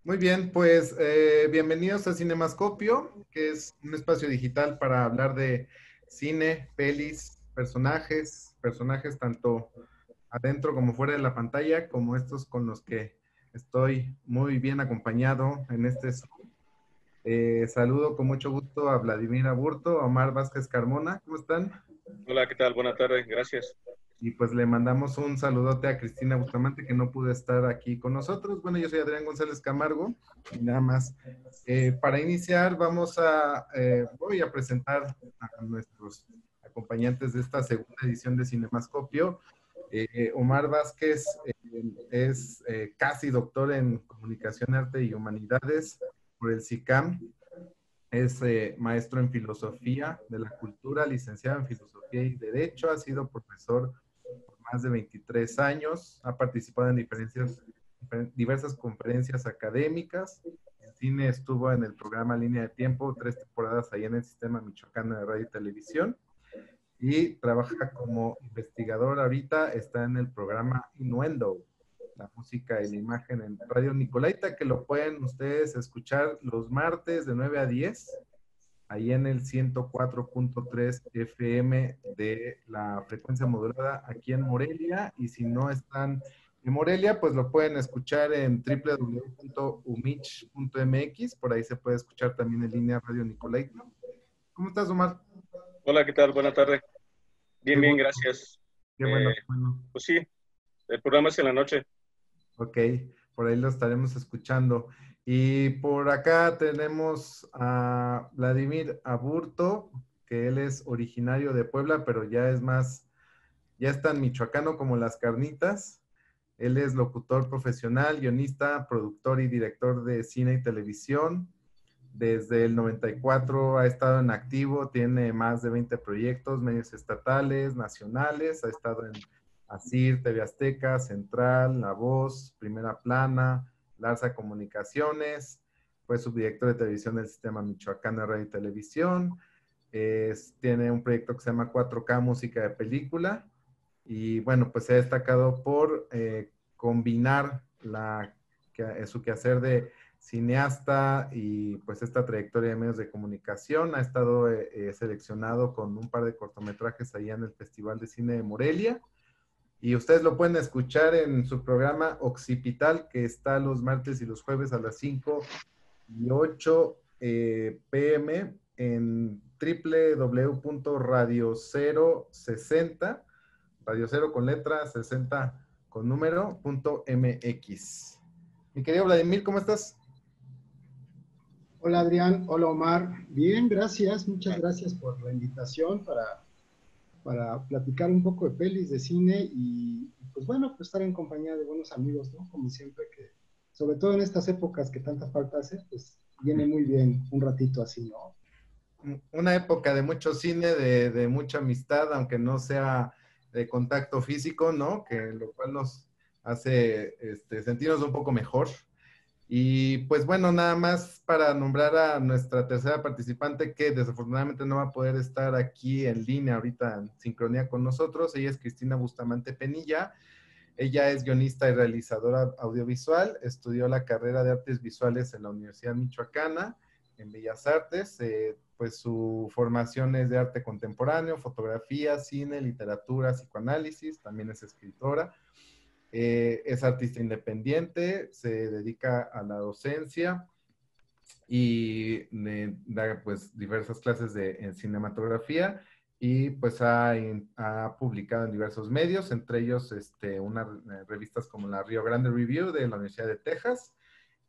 Muy bien, pues bienvenidos a Cinemascopio, que es un espacio digital para hablar de cine, pelis, personajes tanto adentro como fuera de la pantalla, como estos con los que estoy muy bien acompañado en este Zoom. Saludo con mucho gusto a Vladimir Aburto, a Omar Vázquez Carmona, ¿cómo están? Hola, ¿qué tal? Buenas tardes, gracias. Y pues le mandamos un saludote a Cristina Bustamante, que no pudo estar aquí con nosotros. Bueno, yo soy Adrián González Camargo, y nada más. Para iniciar, voy a presentar a nuestros acompañantes de esta segunda edición de Cinemascopio. Omar Vázquez es casi doctor en Comunicación, Arte y Humanidades por el SICAM. Es maestro en filosofía de la cultura, licenciado en filosofía y derecho, ha sido profesor más de 23 años, ha participado en diversas conferencias académicas. En cine estuvo en el programa Línea de Tiempo, 3 temporadas ahí en el Sistema Michoacano de Radio y Televisión, y trabaja como investigador ahorita, está en el programa Innuendo, la música y la imagen en Radio Nicolaita, que lo pueden ustedes escuchar los martes de 9 a 10 ahí en el 104.3 FM de la frecuencia modulada aquí en Morelia. Y si no están en Morelia, pues lo pueden escuchar en www.umich.mx. Por ahí se puede escuchar también en línea Radio Nicolaita. ¿Cómo estás, Omar? Hola, ¿qué tal? Buenas tardes. Qué Bien, bien, gusto, gracias. qué Eh, bueno, qué bueno. pues sí, el programa es en la noche. Ok, por ahí lo estaremos escuchando. Y por acá tenemos a Vladimir Aburto, que él es originario de Puebla, pero ya es tan michoacano como las carnitas. Él es locutor profesional, guionista, productor y director de cine y televisión. Desde el 94 ha estado en activo, tiene más de 20 proyectos, medios estatales, nacionales, ha estado en ASIR, TV Azteca, Central, La Voz, Primera Plana, Larsa Comunicaciones, fue subdirector de televisión del Sistema Michoacano de Radio y Televisión, tiene un proyecto que se llama 4K Música de Película, y bueno, pues se ha destacado por combinar su quehacer de cineasta y pues esta trayectoria de medios de comunicación. Ha estado seleccionado con un par de cortometrajes allá en el Festival de Cine de Morelia. Y ustedes lo pueden escuchar en su programa Occipital, que está los martes y los jueves a las 5 y 8 p.m. en www.radio060, radio 0 con letra, 60 con número, .mx. Mi querido Vladimir, ¿cómo estás? Hola Adrián, hola Omar. Bien, gracias, muchas gracias por la invitación para platicar un poco de pelis, de cine y pues bueno, pues estar en compañía de buenos amigos, ¿no? Como siempre que, sobre todo en estas épocas que tanta falta hace, pues viene muy bien un ratito así, ¿no? Una época de mucho cine, de mucha amistad, aunque no sea de contacto físico, ¿no? Que lo cual nos hace sentirnos un poco mejor. Y pues bueno, nada más para nombrar a nuestra tercera participante que desafortunadamente no va a poder estar aquí en línea ahorita en sincronía con nosotros. Ella es Cristina Bustamante Penilla. Ella es guionista y realizadora audiovisual. Estudió la carrera de artes visuales en la Universidad Michoacana, en Bellas Artes. Pues su formación es de arte contemporáneo, fotografía, cine, literatura, psicoanálisis. También es escritora. Es artista independiente, se dedica a la docencia y da pues diversas clases en cinematografía y pues ha publicado en diversos medios, entre ellos unas revistas como la Rio Grande Review de la Universidad de Texas,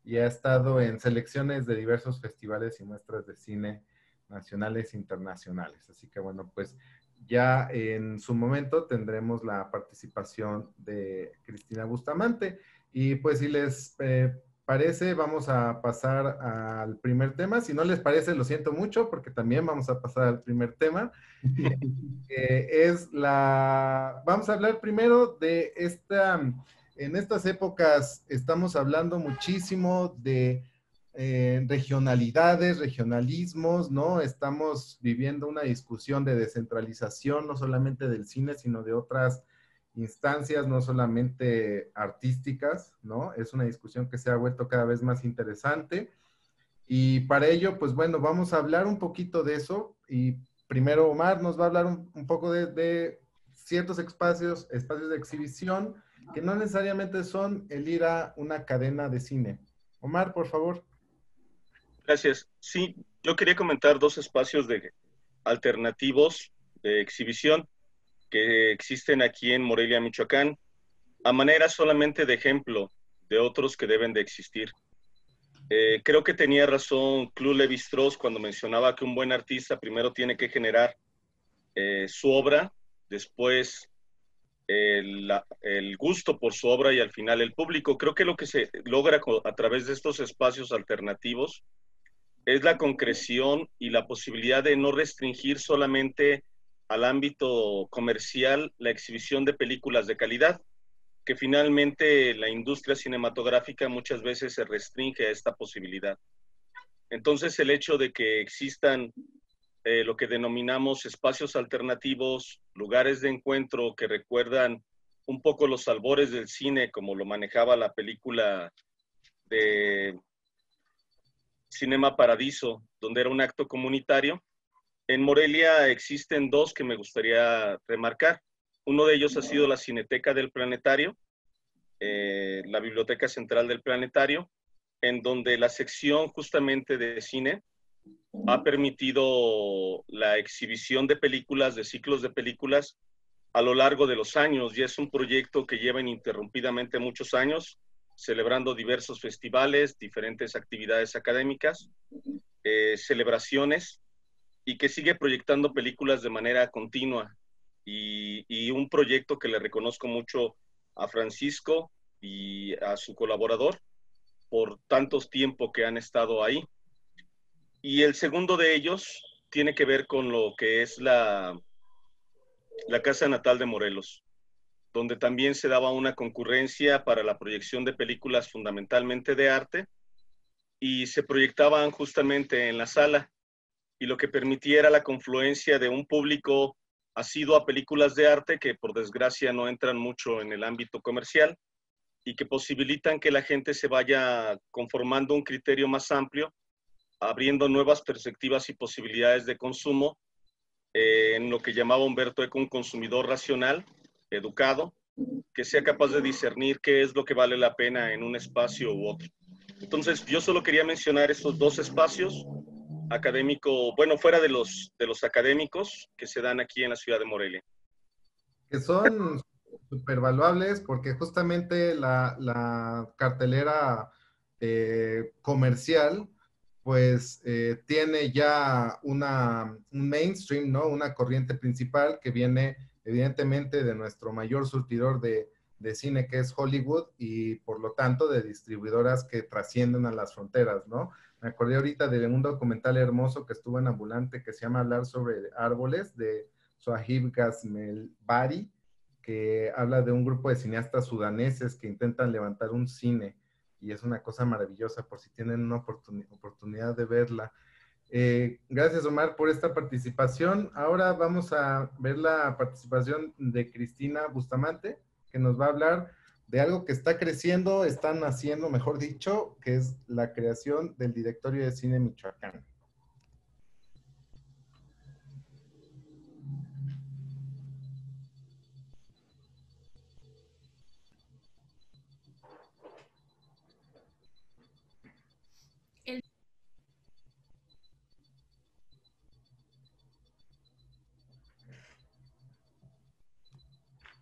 y ha estado en selecciones de diversos festivales y muestras de cine nacionales e internacionales. Así que bueno, pues ya en su momento tendremos la participación de Cristina Bustamante. Y pues si les parece, vamos a pasar al primer tema. Si no les parece, lo siento mucho, porque también vamos a pasar al primer tema. Vamos a hablar primero de en estas épocas estamos hablando muchísimo de regionalidades, regionalismos, ¿no? Estamos viviendo una discusión de descentralización, no solamente del cine, sino de otras instancias, no solamente artísticas, ¿no? Es una discusión que se ha vuelto cada vez más interesante. Y para ello, pues bueno, vamos a hablar un poquito de eso. Y primero Omar nos va a hablar un poco de ciertos espacios de exhibición que no necesariamente son el ir a una cadena de cine. Omar, por favor. Gracias. Sí, yo quería comentar dos espacios alternativos de exhibición que existen aquí en Morelia, Michoacán, a manera solamente de ejemplo de otros que deben de existir. Creo que tenía razón Claude Lévi-Strauss cuando mencionaba que un buen artista primero tiene que generar su obra, después el gusto por su obra y al final el público. Creo que lo que se logra a través de estos espacios alternativos es la concreción y la posibilidad de no restringir solamente al ámbito comercial la exhibición de películas de calidad, que finalmente la industria cinematográfica muchas veces se restringe a esta posibilidad. Entonces el hecho de que existan lo que denominamos espacios alternativos, lugares de encuentro que recuerdan un poco los albores del cine, como lo manejaba la película de Cinema Paradiso, donde era un acto comunitario. En Morelia existen dos que me gustaría remarcar. Uno de ellos ha sido la Cineteca del Planetario, la Biblioteca Central del Planetario, en donde la sección justamente de cine ha permitido la exhibición de películas, de ciclos de películas a lo largo de los años, y es un proyecto que lleva ininterrumpidamente muchos años, celebrando diversos festivales, diferentes actividades académicas, celebraciones, y que sigue proyectando películas de manera continua. Y un proyecto que le reconozco mucho a Francisco y a su colaborador por tantos tiempo que han estado ahí. Y el segundo de ellos tiene que ver con lo que es la Casa Natal de Morelos, donde también se daba una concurrencia para la proyección de películas fundamentalmente de arte y se proyectaban justamente en la sala, y lo que permitiera la confluencia de un público asiduo a películas de arte que por desgracia no entran mucho en el ámbito comercial y que posibilitan que la gente se vaya conformando un criterio más amplio, abriendo nuevas perspectivas y posibilidades de consumo en lo que llamaba Humberto Eco un consumidor racional, educado, que sea capaz de discernir qué es lo que vale la pena en un espacio u otro. Entonces, yo solo quería mencionar estos dos espacios académico, bueno, fuera de los académicos que se dan aquí en la ciudad de Morelia. Que son súper valuables porque justamente la cartelera comercial pues tiene ya un mainstream, ¿no? Una corriente principal que viene evidentemente de nuestro mayor surtidor de cine que es Hollywood y por lo tanto de distribuidoras que trascienden a las fronteras, ¿no? Me acordé ahorita de un documental hermoso que estuvo en Ambulante que se llama Hablar sobre árboles de Sohaib Ghazmelbari, que habla de un grupo de cineastas sudaneses que intentan levantar un cine y es una cosa maravillosa por si tienen una oportunidad de verla. Gracias Omar por esta participación. Ahora vamos a ver la participación de Cristina Bustamante, que nos va a hablar de algo que está creciendo, están haciendo, mejor dicho, que es la creación del Directorio de Cine Michoacán.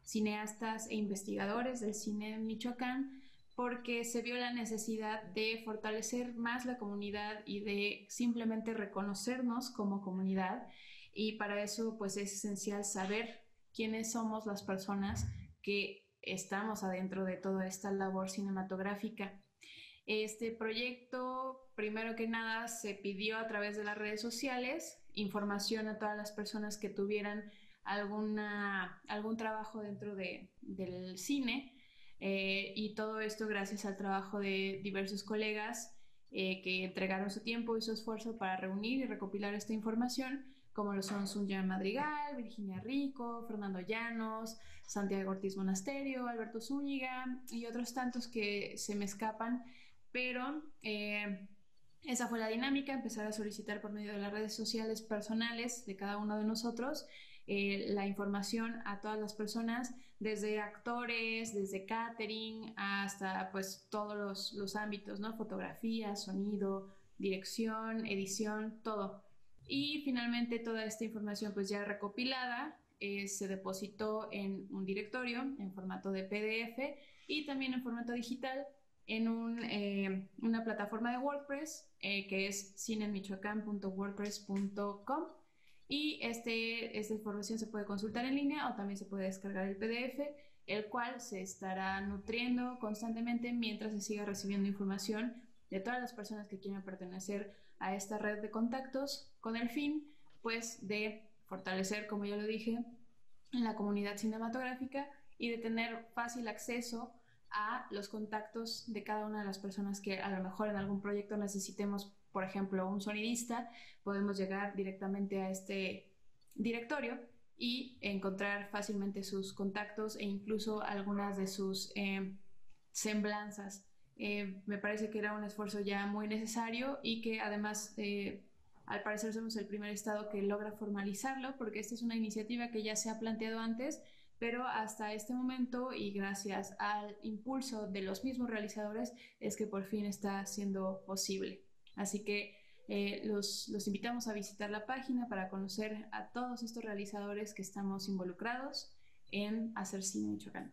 Cineastas e investigadores del cine en Michoacán, porque se vio la necesidad de fortalecer más la comunidad y de simplemente reconocernos como comunidad, y para eso pues es esencial saber quiénes somos las personas que estamos adentro de toda esta labor cinematográfica. Este proyecto, primero que nada, se pidió a través de las redes sociales información a todas las personas que tuvieran algún trabajo dentro del cine, y todo esto gracias al trabajo de diversos colegas que entregaron su tiempo y su esfuerzo para reunir y recopilar esta información, como lo son Zunya Madrigal, Virginia Rico, Fernando Llanos, Santiago Ortiz Monasterio, Alberto Zúñiga y otros tantos que se me escapan, pero esa fue la dinámica, empezar a solicitar por medio de las redes sociales personales de cada uno de nosotros la información a todas las personas, desde actores, desde catering, hasta pues todos los ámbitos, ¿no? Fotografía, sonido, dirección, edición, todo. Y finalmente toda esta información pues ya recopilada se depositó en un directorio en formato de PDF y también en formato digital en una plataforma de WordPress que es cinemichoacan.wordpress.com y esta información se puede consultar en línea o también se puede descargar el PDF, el cual se estará nutriendo constantemente mientras se siga recibiendo información de todas las personas que quieran pertenecer a esta red de contactos con el fin pues de fortalecer, como ya lo dije, la comunidad cinematográfica y de tener fácil acceso a los contactos de cada una de las personas que a lo mejor en algún proyecto necesitemos, por ejemplo, un sonidista, podemos llegar directamente a este directorio y encontrar fácilmente sus contactos e incluso algunas de sus semblanzas. Me parece que era un esfuerzo ya muy necesario y que además al parecer somos el primer estado que logra formalizarlo, porque esta es una iniciativa que ya se ha planteado antes, pero hasta este momento y gracias al impulso de los mismos realizadores es que por fin está siendo posible. Así que los invitamos a visitar la página para conocer a todos estos realizadores que estamos involucrados en hacer cine Michoacán.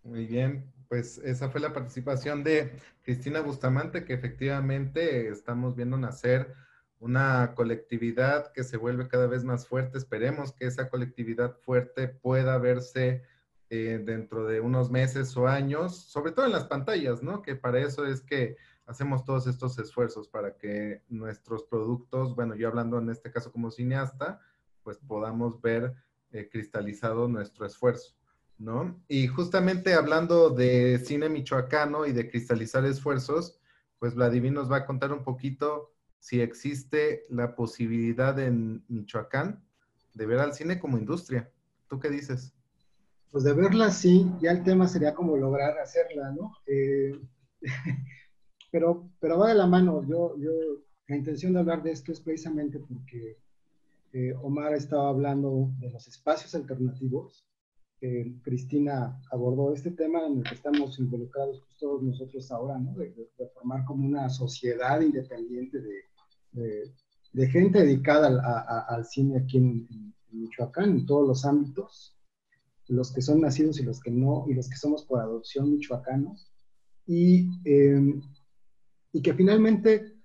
Muy bien, pues esa fue la participación de Cristina Bustamante, que efectivamente estamos viendo nacer una colectividad que se vuelve cada vez más fuerte. Esperemos que esa colectividad fuerte pueda verse dentro de unos meses o años, sobre todo en las pantallas, ¿no? Que para eso es que hacemos todos estos esfuerzos, para que nuestros productos, bueno, yo hablando en este caso como cineasta, pues podamos ver cristalizado nuestro esfuerzo, ¿no? Y justamente hablando de cine michoacano y de cristalizar esfuerzos, pues Vladimir nos va a contar un poquito si existe la posibilidad en Michoacán de ver al cine como industria. ¿Tú qué dices? Pues de verla sí, ya el tema sería como lograr hacerla, ¿no? Pero va de la mano. La intención de hablar de esto es precisamente porque Omar estaba hablando de los espacios alternativos. Cristina abordó este tema en el que estamos involucrados pues, todos nosotros ahora, ¿no? De formar como una sociedad independiente de gente dedicada al cine aquí en Michoacán, en todos los ámbitos, los que son nacidos y los que no, y los que somos por adopción michoacanos, y, eh, y que finalmente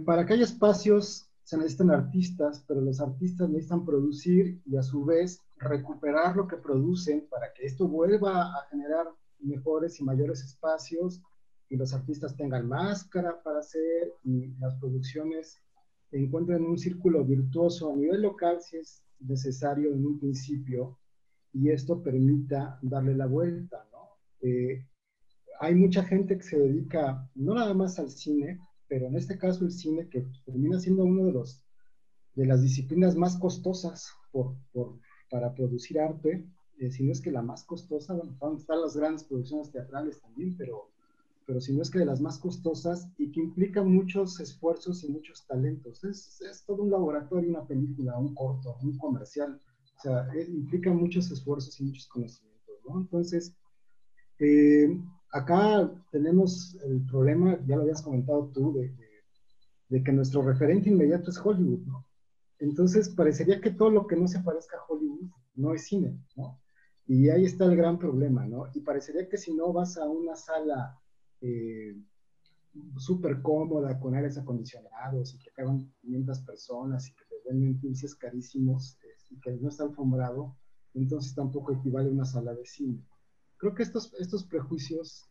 para que haya espacios se necesitan artistas, pero los artistas necesitan producir y a su vez recuperar lo que producen para que esto vuelva a generar mejores y mayores espacios y los artistas tengan máscara para hacer y las producciones encuentren un círculo virtuoso a nivel local si es necesario en un principio y esto permita darle la vuelta, ¿no? Hay mucha gente que se dedica no nada más al cine, pero en este caso el cine que termina siendo uno de las disciplinas más costosas para producir arte, si no es que la más costosa, bueno, están las grandes producciones teatrales también, pero si no es que de las más costosas y que implica muchos esfuerzos y muchos talentos. Es todo un laboratorio, una película, un corto, un comercial, o sea, implica muchos esfuerzos y muchos conocimientos, ¿no? Entonces, acá tenemos el problema, ya lo habías comentado tú, de que nuestro referente inmediato es Hollywood, ¿no? Entonces parecería que todo lo que no se parezca a Hollywood no es cine, ¿no? Y ahí está el gran problema, ¿no? Y parecería que si no vas a una sala súper cómoda, con aires acondicionados y que caben 500 personas y que te venden dulces carísimos y que no está alfombrado, entonces tampoco equivale a una sala de cine. Creo que estos prejuicios,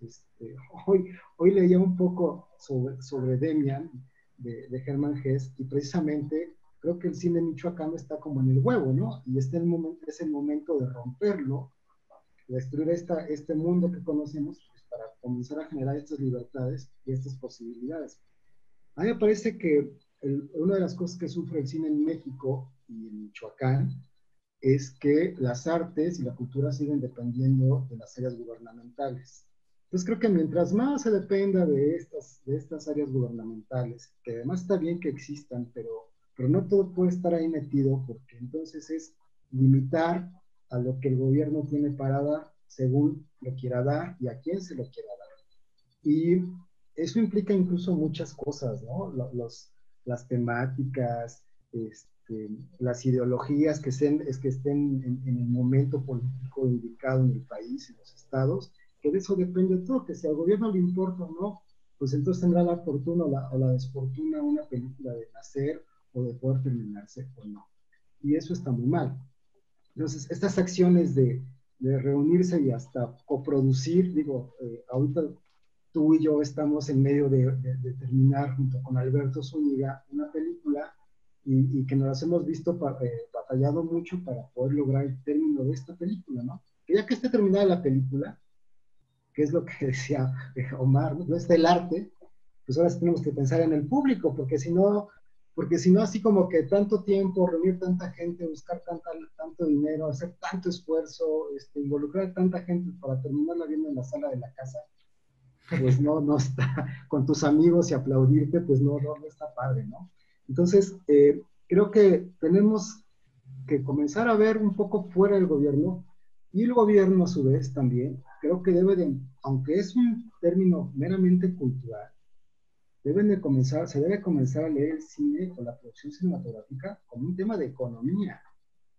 hoy leía un poco sobre Demian de Hermann Hesse y precisamente creo que el cine michoacano está como en el huevo, ¿no? Y es el momento de romperlo, de destruir este mundo que conocemos pues, para comenzar a generar estas libertades y estas posibilidades. A mí me parece que una de las cosas que sufre el cine en México y en Michoacán es que las artes y la cultura siguen dependiendo de las áreas gubernamentales. Entonces creo que mientras más se dependa de estas áreas gubernamentales, que además está bien que existan, pero no todo puede estar ahí metido, porque entonces es limitar a lo que el gobierno tiene para dar según lo quiera dar y a quién se lo quiera dar. Y eso implica incluso muchas cosas, ¿no? Las temáticas, las ideologías que estén en el momento político indicado en el país, en los estados, que de eso depende todo, que si al gobierno le importa o no, pues entonces tendrá la fortuna o la desfortuna una película de nacer o de poder terminarse o no. Y eso está muy mal. Entonces, estas acciones de reunirse y hasta coproducir, digo, ahorita tú y yo estamos en medio de terminar junto con Alberto Zúñiga una película y que nos hemos visto batallado mucho para poder lograr el término de esta película, ¿no? Que ya que esté terminada la película, que es lo que decía Omar, no está el arte, pues ahora sí tenemos que pensar en el público, porque si no así como que tanto tiempo, reunir tanta gente, buscar tanto dinero, hacer tanto esfuerzo, involucrar tanta gente para terminarla viendo en la sala de la casa, pues no está, con tus amigos y aplaudirte, pues no está padre, ¿no? Entonces, creo que tenemos que comenzar a ver un poco fuera del gobierno, y el gobierno a su vez también, creo que debe de, aunque es un término meramente cultural, se debe comenzar a leer el cine o la producción cinematográfica como un tema de economía,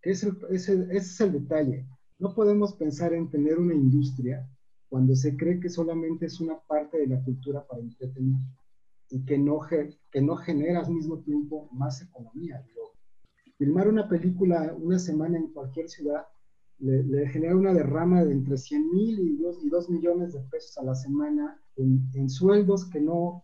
que ese es el detalle. No podemos pensar en tener una industria cuando se cree que solamente es una parte de la cultura para entretener y que no genera al mismo tiempo más economía. Digo, filmar una película una semana en cualquier ciudad le genera una derrama de entre 100,000 y 2 millones de pesos a la semana en sueldos que no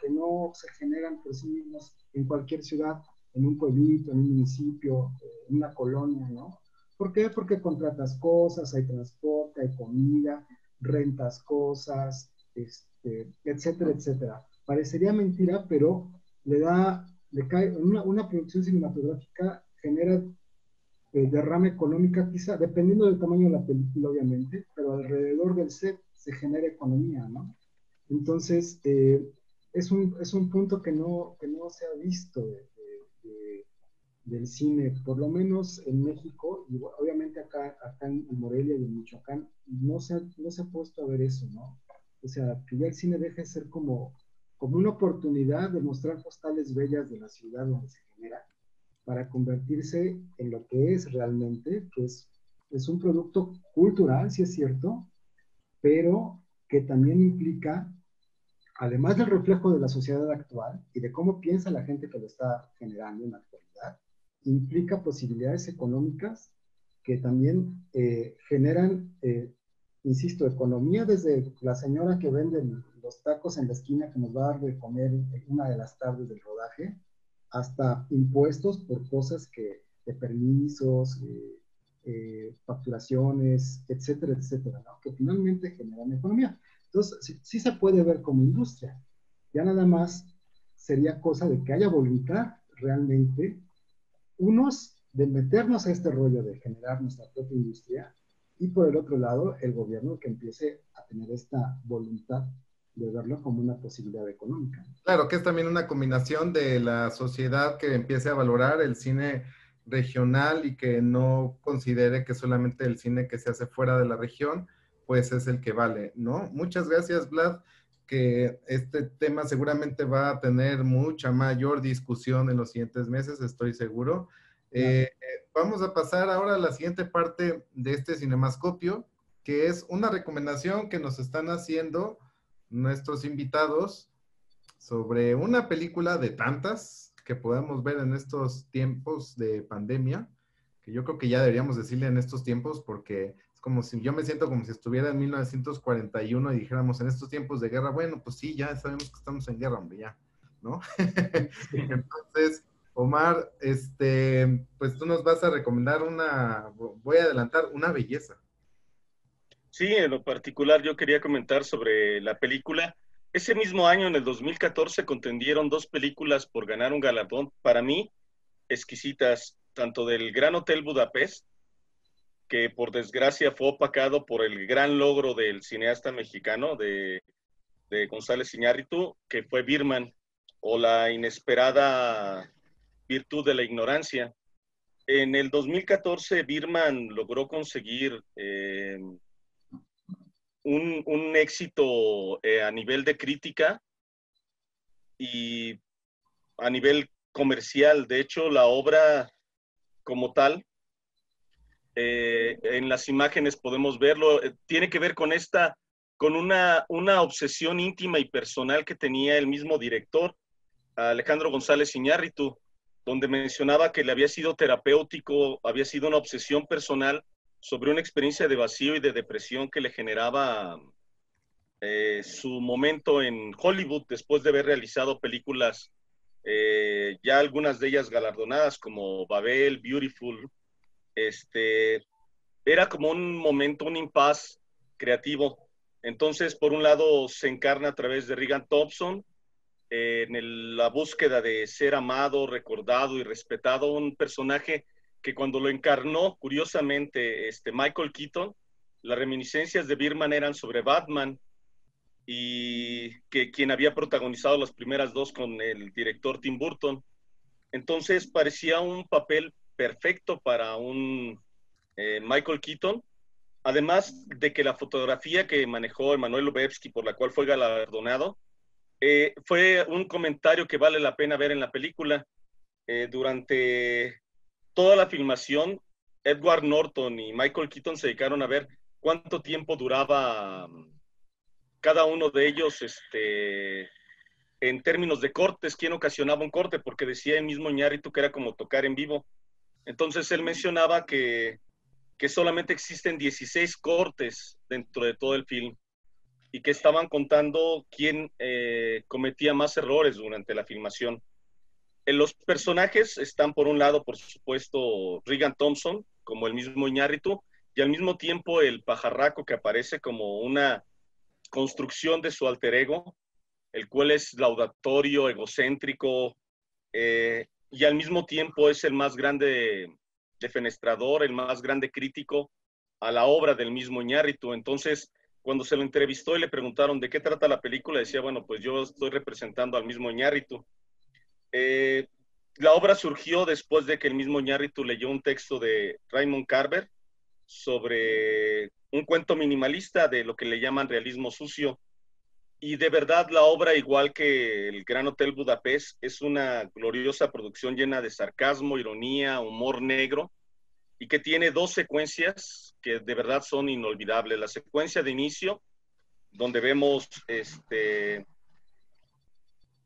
se generan por sí mismos en cualquier ciudad, en un pueblito, en un municipio, en una colonia, ¿no? ¿Por qué? Porque contratas cosas, hay transporte, hay comida, rentas cosas, etcétera, etcétera. Parecería mentira, pero le cae, una producción cinematográfica genera derrama económica, quizá, dependiendo del tamaño de la película, obviamente, pero alrededor del set se genera economía, ¿no? Entonces, es un punto que no se ha visto del cine, por lo menos en México, y obviamente acá en Morelia y en Michoacán, no se ha puesto a ver eso, ¿no? O sea, que ya el cine deje de ser como una oportunidad de mostrar postales bellas de la ciudad donde se genera, para convertirse en lo que es realmente, que es un producto cultural, sí es cierto, pero que también implica, además del reflejo de la sociedad actual y de cómo piensa la gente que lo está generando en la actualidad, implica posibilidades económicas que también generan, insisto, economía desde la señora que vende los tacos en la esquina que nos va a dar de comer una de las tardes del rodaje, hasta impuestos por cosas de permisos, facturaciones, etcétera, etcétera, ¿no? Que finalmente generan economía. Entonces, sí se puede ver como industria. Ya nada más sería cosa de que haya voluntad realmente, unos de meternos a este rollo de generar nuestra propia industria, y por el otro lado, el gobierno que empiece a tener esta voluntad de verlo como una posibilidad económica. Claro, que es también una combinación de la sociedad que empiece a valorar el cine regional y que no considere que solamente el cine que se hace fuera de la región, pues es el que vale, ¿no? Muchas gracias, Vlad, que este tema seguramente va a tener mucha mayor discusión en los siguientes meses, estoy seguro. Vamos a pasar ahora a la siguiente parte de este cinemascopio, que es una recomendación que nos están haciendo nuestros invitados sobre una película de tantas que podemos ver en estos tiempos de pandemia, que yo creo que ya deberíamos decirle en estos tiempos, porque es como si yo me siento como si estuviera en 1941 y dijéramos en estos tiempos de guerra, bueno, pues sí, ya sabemos que estamos en guerra, hombre, ya, ¿no? Entonces, Omar, pues tú nos vas a recomendar voy a adelantar, una belleza. Sí, en lo particular yo quería comentar sobre la película Ese mismo año, en el 2014, contendieron dos películas por ganar un galardón, para mí, exquisitas, tanto del Gran Hotel Budapest, que por desgracia fue opacado por el gran logro del cineasta mexicano de González Iñárritu, que fue Birman, o La inesperada virtud de la ignorancia. En el 2014, Birman logró conseguir un éxito a nivel de crítica y a nivel comercial. De hecho, la obra como tal, en las imágenes podemos verlo, tiene que ver con una obsesión íntima y personal que tenía el mismo director, Alejandro González Iñárritu, donde mencionaba que le había sido terapéutico, había sido una obsesión personal sobre una experiencia de vacío y de depresión que le generaba su momento en Hollywood después de haber realizado películas, ya algunas de ellas galardonadas como Babel, Beautiful. Era como un momento, un impasse creativo. Entonces, por un lado, se encarna a través de Regan Thompson, la búsqueda de ser amado, recordado y respetado, un personaje que cuando lo encarnó, curiosamente, Michael Keaton, las reminiscencias de Birman eran sobre Batman, y que quien había protagonizado las primeras dos con el director Tim Burton. Entonces parecía un papel perfecto para un Michael Keaton, además de que la fotografía que manejó Emanuel Lubezki, por la cual fue galardonado, fue un comentario que vale la pena ver en la película. Durante toda la filmación, Edward Norton y Michael Keaton se dedicaron a ver cuánto tiempo duraba cada uno de ellos, en términos de cortes, quién ocasionaba un corte, porque decía el mismo Iñárritu que era como tocar en vivo. Entonces él mencionaba que solamente existen 16 cortes dentro de todo el film y que estaban contando quién cometía más errores durante la filmación. Los personajes están, por un lado, por supuesto, Regan Thompson, como el mismo Iñárritu, y al mismo tiempo el pajarraco que aparece como una construcción de su alter ego, el cual es laudatorio, egocéntrico, y al mismo tiempo es el más grande defenestrador, el más grande crítico a la obra del mismo Iñárritu. Entonces, cuando se lo entrevistó y le preguntaron de qué trata la película, decía, bueno, pues yo estoy representando al mismo Iñárritu. La obra surgió después de que el mismo Iñárritu leyó un texto de Raymond Carver sobre un cuento minimalista de lo que le llaman realismo sucio. Y de verdad la obra, igual que el Gran Hotel Budapest, es una gloriosa producción llena de sarcasmo, ironía, humor negro, y que tiene dos secuencias que de verdad son inolvidables. La secuencia de inicio, donde vemos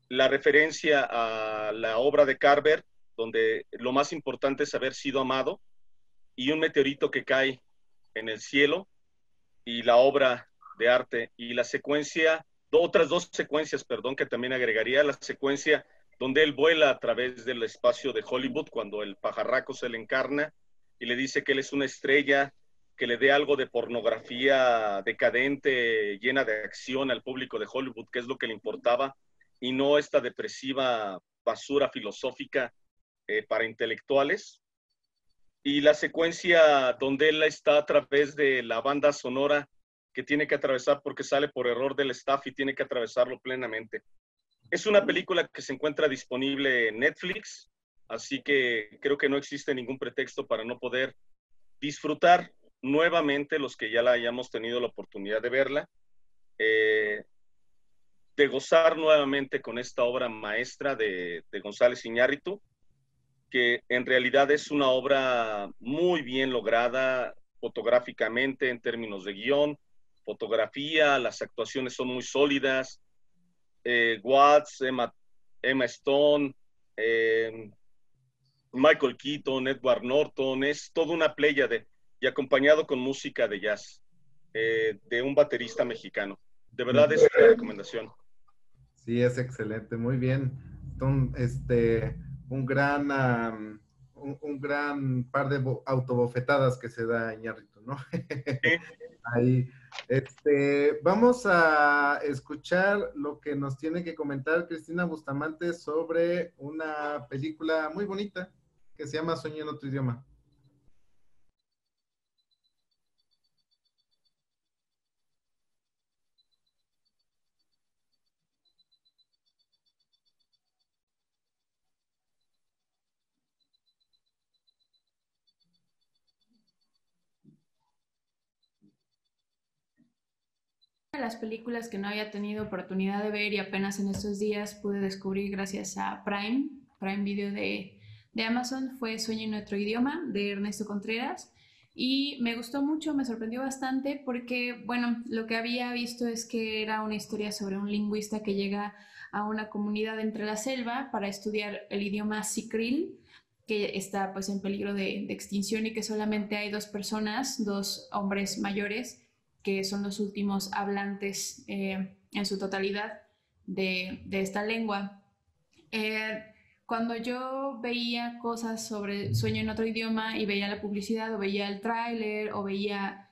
la referencia a la obra de Carver, donde lo más importante es haber sido amado, y un meteorito que cae en el cielo, y la obra de arte, y la secuencia, otras dos secuencias, perdón, que también agregaría, la secuencia donde él vuela a través del espacio de Hollywood, cuando el pajarraco se le encarna y le dice que él es una estrella, que le dé algo de pornografía decadente, llena de acción al público de Hollywood, que es lo que le importaba, y no esta depresiva basura filosófica para intelectuales. Y la secuencia donde él está a través de la banda sonora que tiene que atravesar porque sale por error del staff y tiene que atravesarlo plenamente. Es una película que se encuentra disponible en Netflix, así que creo que no existe ningún pretexto para no poder disfrutar nuevamente, los que ya la hayamos tenido la oportunidad de verla, de gozar nuevamente con esta obra maestra de González Iñárritu, que en realidad es una obra muy bien lograda fotográficamente, en términos de guión, fotografía, las actuaciones son muy sólidas. Watts, Emma Stone, Michael Keaton, Edward Norton, es toda una pléyade, y acompañado con música de jazz, de un baterista mexicano. De verdad es una recomendación. Sí, es excelente, muy bien. Un gran, un gran par de autobofetadas que se da Iñárritu, ¿no? Sí. Ahí, Vamos a escuchar lo que nos tiene que comentar Cristina Bustamante sobre una película muy bonita que se llama Sueño en otro idioma. De las películas que no había tenido oportunidad de ver y apenas en estos días pude descubrir gracias a Prime Video de Amazon, fue Sueño en otro idioma de Ernesto Contreras. Y me gustó mucho, me sorprendió bastante porque, bueno, lo que había visto es que era una historia sobre un lingüista que llega a una comunidad entre la selva para estudiar el idioma sicril, que está pues en peligro de extinción y que solamente hay dos personas, dos hombres mayores, que son los últimos hablantes en su totalidad de esta lengua. Eh, Cuando yo veía cosas sobre Sueño en otro idioma y veía la publicidad o veía el tráiler o veía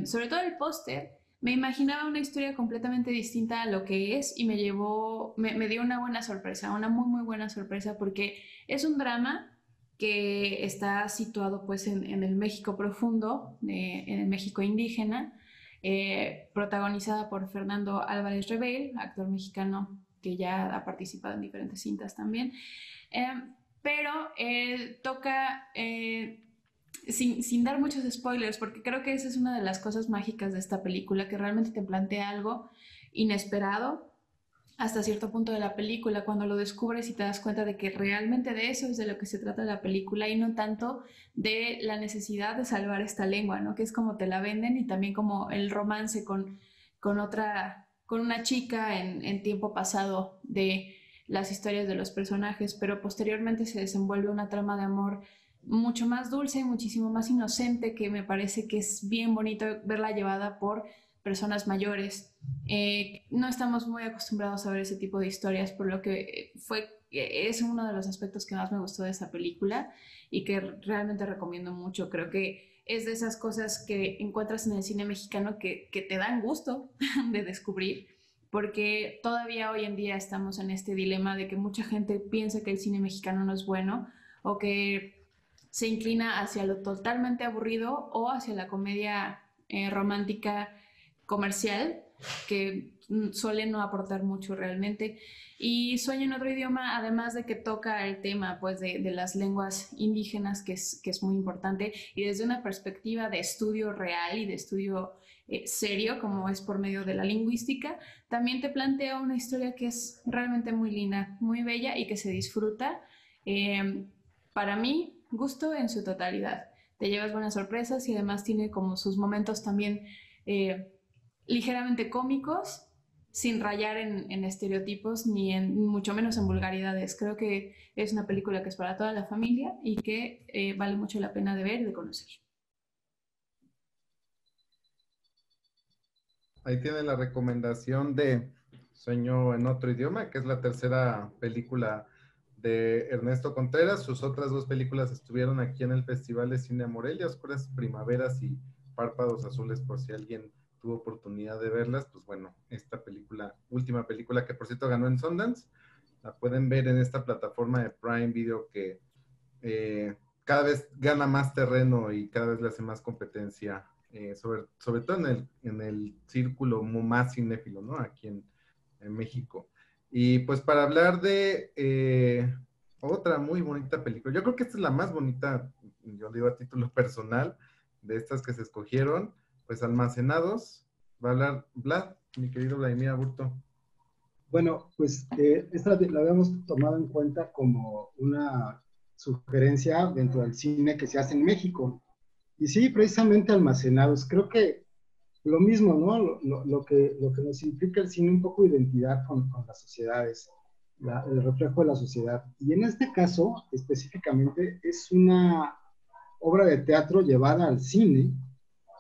sobre todo el póster, me imaginaba una historia completamente distinta a lo que es y me dio una buena sorpresa, una muy muy buena sorpresa porque es un drama que está situado pues en el México profundo, en el México indígena, protagonizada por Fernando Álvarez Rebel, actor mexicano que ya ha participado en diferentes cintas también. Eh, pero toca, sin dar muchos spoilers, porque creo que esa es una de las cosas mágicas de esta película, que realmente te plantea algo inesperado hasta cierto punto de la película, cuando lo descubres y te das cuenta de que realmente de eso es de lo que se trata la película y no tanto de la necesidad de salvar esta lengua, ¿no? Que es como te la venden y también como el romance con una chica en tiempo pasado de las historias de los personajes, pero posteriormente se desenvuelve una trama de amor mucho más dulce, muchísimo más inocente, que me parece que es bien bonito verla llevada por personas mayores. No estamos muy acostumbrados a ver ese tipo de historias, por lo que es uno de los aspectos que más me gustó de esta película y que realmente recomiendo mucho. Creo que es de esas cosas que encuentras en el cine mexicano que te dan gusto de descubrir, porque todavía hoy en día estamos en este dilema de que mucha gente piensa que el cine mexicano no es bueno o que se inclina hacia lo totalmente aburrido o hacia la comedia romántica comercial que suele no aportar mucho realmente. Y Sueño en otro idioma, además de que toca el tema pues de las lenguas indígenas, que es muy importante, y desde una perspectiva de estudio real y de estudio serio, como es por medio de la lingüística, también te plantea una historia que es realmente muy linda, muy bella y que se disfruta. Para mí, gusto en su totalidad. Te llevas buenas sorpresas y además tiene como sus momentos también ligeramente cómicos, sin rayar en estereotipos ni mucho menos en vulgaridades. Creo que es una película que es para toda la familia y que vale mucho la pena de ver y de conocer. Ahí tiene la recomendación de Sueño en otro idioma, que es la tercera película de Ernesto Contreras. Sus otras dos películas estuvieron aquí en el Festival de Cine Morelia, Oscuras Primaveras y Párpados Azules, por si alguien tuvo oportunidad de verlas. Pues bueno, esta película, última película que por cierto ganó en Sundance, la pueden ver en esta plataforma de Prime Video que cada vez gana más terreno y cada vez le hace más competencia, sobre todo en el círculo más cinéfilo, ¿no? Aquí en México. Y pues para hablar de otra muy bonita película, yo creo que esta es la más bonita, yo digo a título personal, de estas que se escogieron, pues Almacenados, va a hablar Vlad, mi querido Vladimir Aburto. Bueno, pues esta la habíamos tomado en cuenta como una sugerencia dentro del cine que se hace en México. Y sí, precisamente Almacenados. Creo que lo mismo, ¿no? Lo que nos implica el cine, un poco de identidad con las sociedades, el reflejo de la sociedad. Y en este caso, específicamente, es una obra de teatro llevada al cine.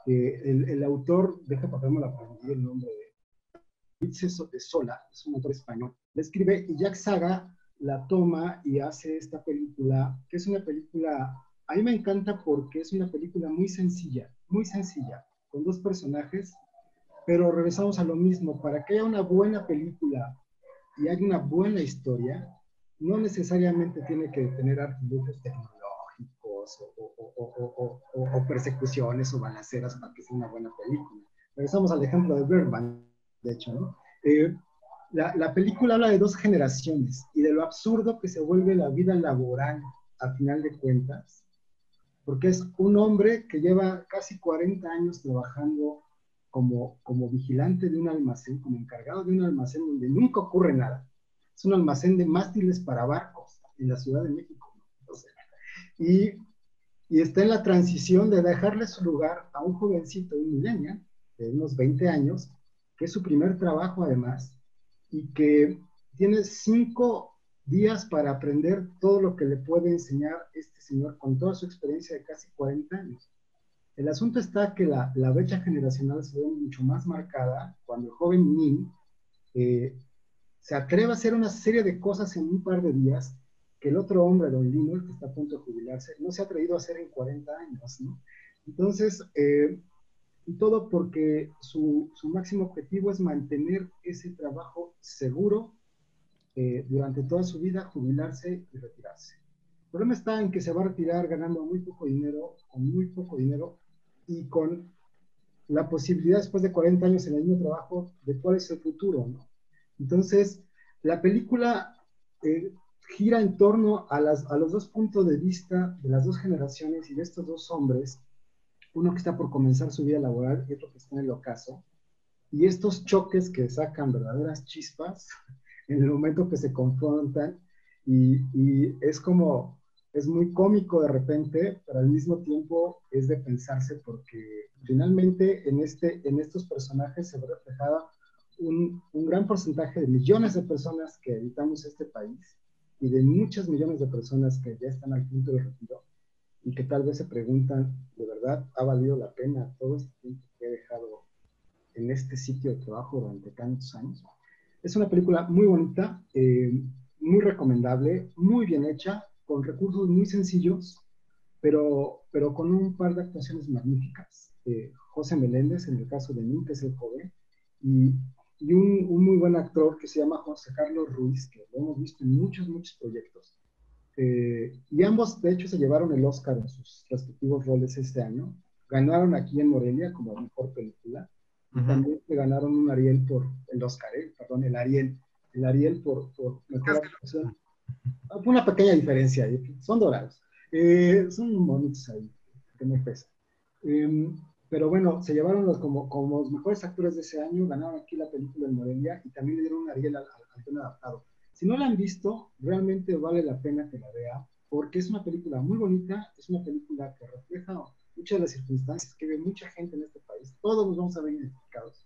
El autor, deja pasarme la aprendí el nombre de Sola, es un autor español, le escribe y Jack Saga la toma y hace esta película, que es una película, a mí me encanta porque es una película muy sencilla, con dos personajes pero regresamos a lo mismo. Para que haya una buena película y haya una buena historia, no necesariamente tiene que tener artilugios tecnológicos o persecuciones o balaceras para que sea una buena película. Regresamos al ejemplo de Birdman, de hecho, ¿no? La película habla de dos generaciones y de lo absurdo que se vuelve la vida laboral a final de cuentas, porque es un hombre que lleva casi 40 años trabajando como vigilante de un almacén, como encargado de un almacén donde nunca ocurre nada. Es un almacén de mástiles para barcos en la Ciudad de México, ¿no? O sea, y, y está en la transición de dejarle su lugar a un jovencito, un millennial, de unos 20 años, que es su primer trabajo además, y que tiene 5 días para aprender todo lo que le puede enseñar este señor con toda su experiencia de casi 40 años. El asunto está que la brecha generacional se ve mucho más marcada cuando el joven Nin eh, se atreve a hacer una serie de cosas en un par de días que el otro hombre, don Lino, el que está a punto de jubilarse, no se ha atrevido a hacer en 40 años, ¿no? Entonces, y todo porque su máximo objetivo es mantener ese trabajo seguro durante toda su vida, jubilarse y retirarse. El problema está en que se va a retirar ganando muy poco dinero, con muy poco dinero, y con la posibilidad después de 40 años en el mismo trabajo de cuál es el futuro, ¿no? Entonces, la película gira en torno a los dos puntos de vista de las dos generaciones y de estos dos hombres, uno que está por comenzar su vida laboral y otro que está en el ocaso, y estos choques que sacan verdaderas chispas en el momento que se confrontan, y es como, es muy cómico de repente, pero al mismo tiempo es de pensarse porque finalmente en estos personajes se ve reflejada un gran porcentaje de millones de personas que habitamos este país y de muchas millones de personas que ya están al punto de retiro y que tal vez se preguntan, ¿de verdad ha valido la pena todo este tiempo que he dejado en este sitio de trabajo durante tantos años? Es una película muy bonita, muy recomendable, muy bien hecha, con recursos muy sencillos, pero con un par de actuaciones magníficas. José Meléndez, en el caso de Nin, que es el joven, y, y un muy buen actor que se llama José Carlos Ruiz, que lo hemos visto en muchos, muchos proyectos. Y ambos, de hecho, se llevaron el Oscar en sus respectivos roles este año. Ganaron aquí en Morelia como mejor película. Y también se ganaron un Ariel por el Oscar, perdón, el Ariel por mejor actuación. Fue una pequeña diferencia, son dorados. Son bonitos ahí, que me pesa. Pero bueno, se llevaron como los mejores actores de ese año, ganaron aquí la película en Morelia y también le dieron un Ariel al guion adaptado. Si no la han visto, realmente vale la pena que la vea, porque es una película muy bonita, es una película que refleja muchas de las circunstancias que vive mucha gente en este país. Todos nos vamos a ver identificados.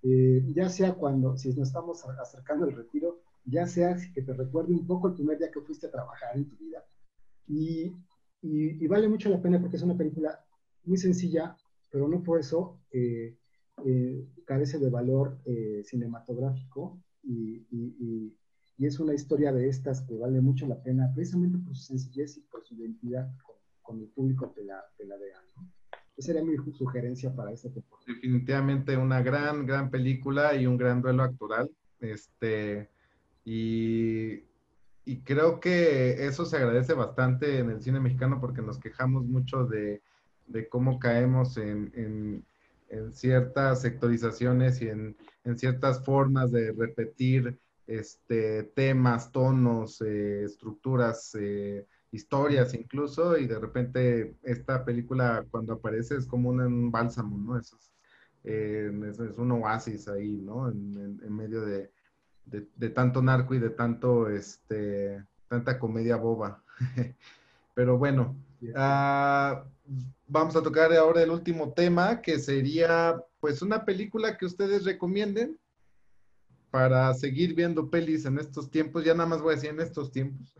Ya sea si nos estamos acercando al retiro, ya sea que te recuerde un poco el primer día que fuiste a trabajar en tu vida. Y vale mucho la pena porque es una película muy sencilla, pero no por eso carece de valor cinematográfico y es una historia de estas que vale mucho la pena precisamente por su sencillez y por su identidad con el público que la vea, ¿no? Esa sería mi sugerencia para esta temporada. Definitivamente una gran, gran película y un gran duelo actoral. Y, y creo que eso se agradece bastante en el cine mexicano porque nos quejamos mucho de cómo caemos en ciertas sectorizaciones y en ciertas formas de repetir temas, tonos, estructuras, historias incluso, y de repente esta película cuando aparece es como un bálsamo, ¿no? Es un oasis ahí, ¿no? En medio de tanto narco y de tanta comedia boba. Pero bueno, vamos a tocar ahora el último tema, que sería pues una película que ustedes recomienden para seguir viendo pelis en estos tiempos, ya nada más voy a decir en estos tiempos,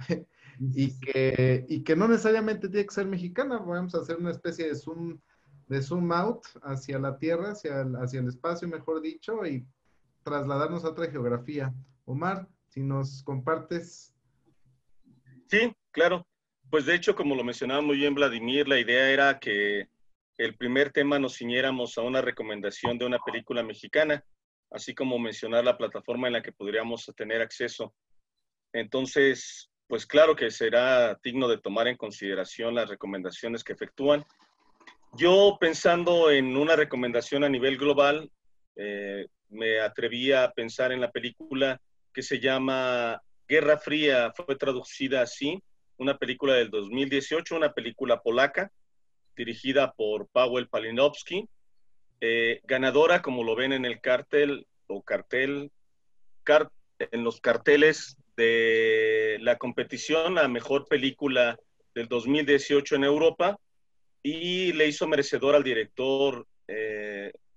y que no necesariamente tiene que ser mexicana, vamos a hacer una especie de zoom out hacia la Tierra, hacia el espacio, mejor dicho, y trasladarnos a otra geografía. Omar, si nos compartes. Sí, claro. Pues de hecho, como lo mencionaba muy bien Vladimir, la idea era que el primer tema nos ciñéramos a una recomendación de una película mexicana, así como mencionar la plataforma en la que podríamos tener acceso. Entonces, pues claro que será digno de tomar en consideración las recomendaciones que efectúan. Yo, pensando en una recomendación a nivel global, me atreví a pensar en la película que se llama Guerra Fría, fue traducida así, una película del 2018, una película polaca, dirigida por Paweł Palinowski, ganadora, como lo ven en el cartel, o cartel, en los carteles de la competición a mejor película del 2018 en Europa, y le hizo merecedor al director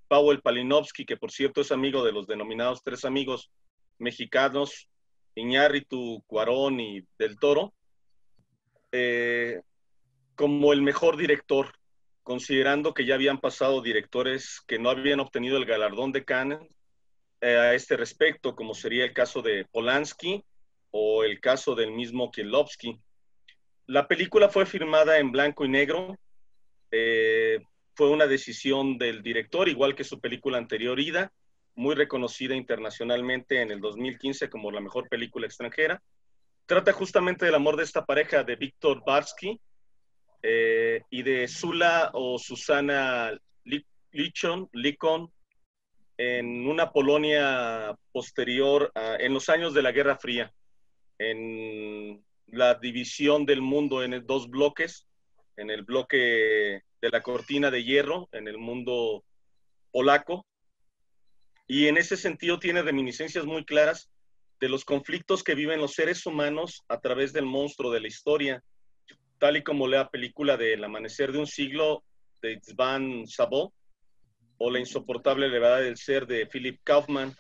Paweł Palinowski, que por cierto es amigo de los denominados tres amigos mexicanos, Iñárritu, Cuarón y Del Toro, como el mejor director, considerando que ya habían pasado directores que no habían obtenido el galardón de Cannes a este respecto, como sería el caso de Polanski o el caso del mismo Kieslowski. La película fue filmada en blanco y negro. Fue una decisión del director, igual que su película anterior, Ida, muy reconocida internacionalmente en el 2015 como la mejor película extranjera. Trata justamente del amor de esta pareja, de Víctor Barsky y de Zula o Susana Likon, en una Polonia posterior en los años de la Guerra Fría, en la división del mundo en dos bloques, en el bloque de la cortina de hierro, en el mundo polaco, y en ese sentido tiene reminiscencias muy claras de los conflictos que viven los seres humanos a través del monstruo de la historia, tal y como la película de El amanecer de un siglo de Itzvan Sabó, o La insoportable levedad del ser de Philip Kaufman,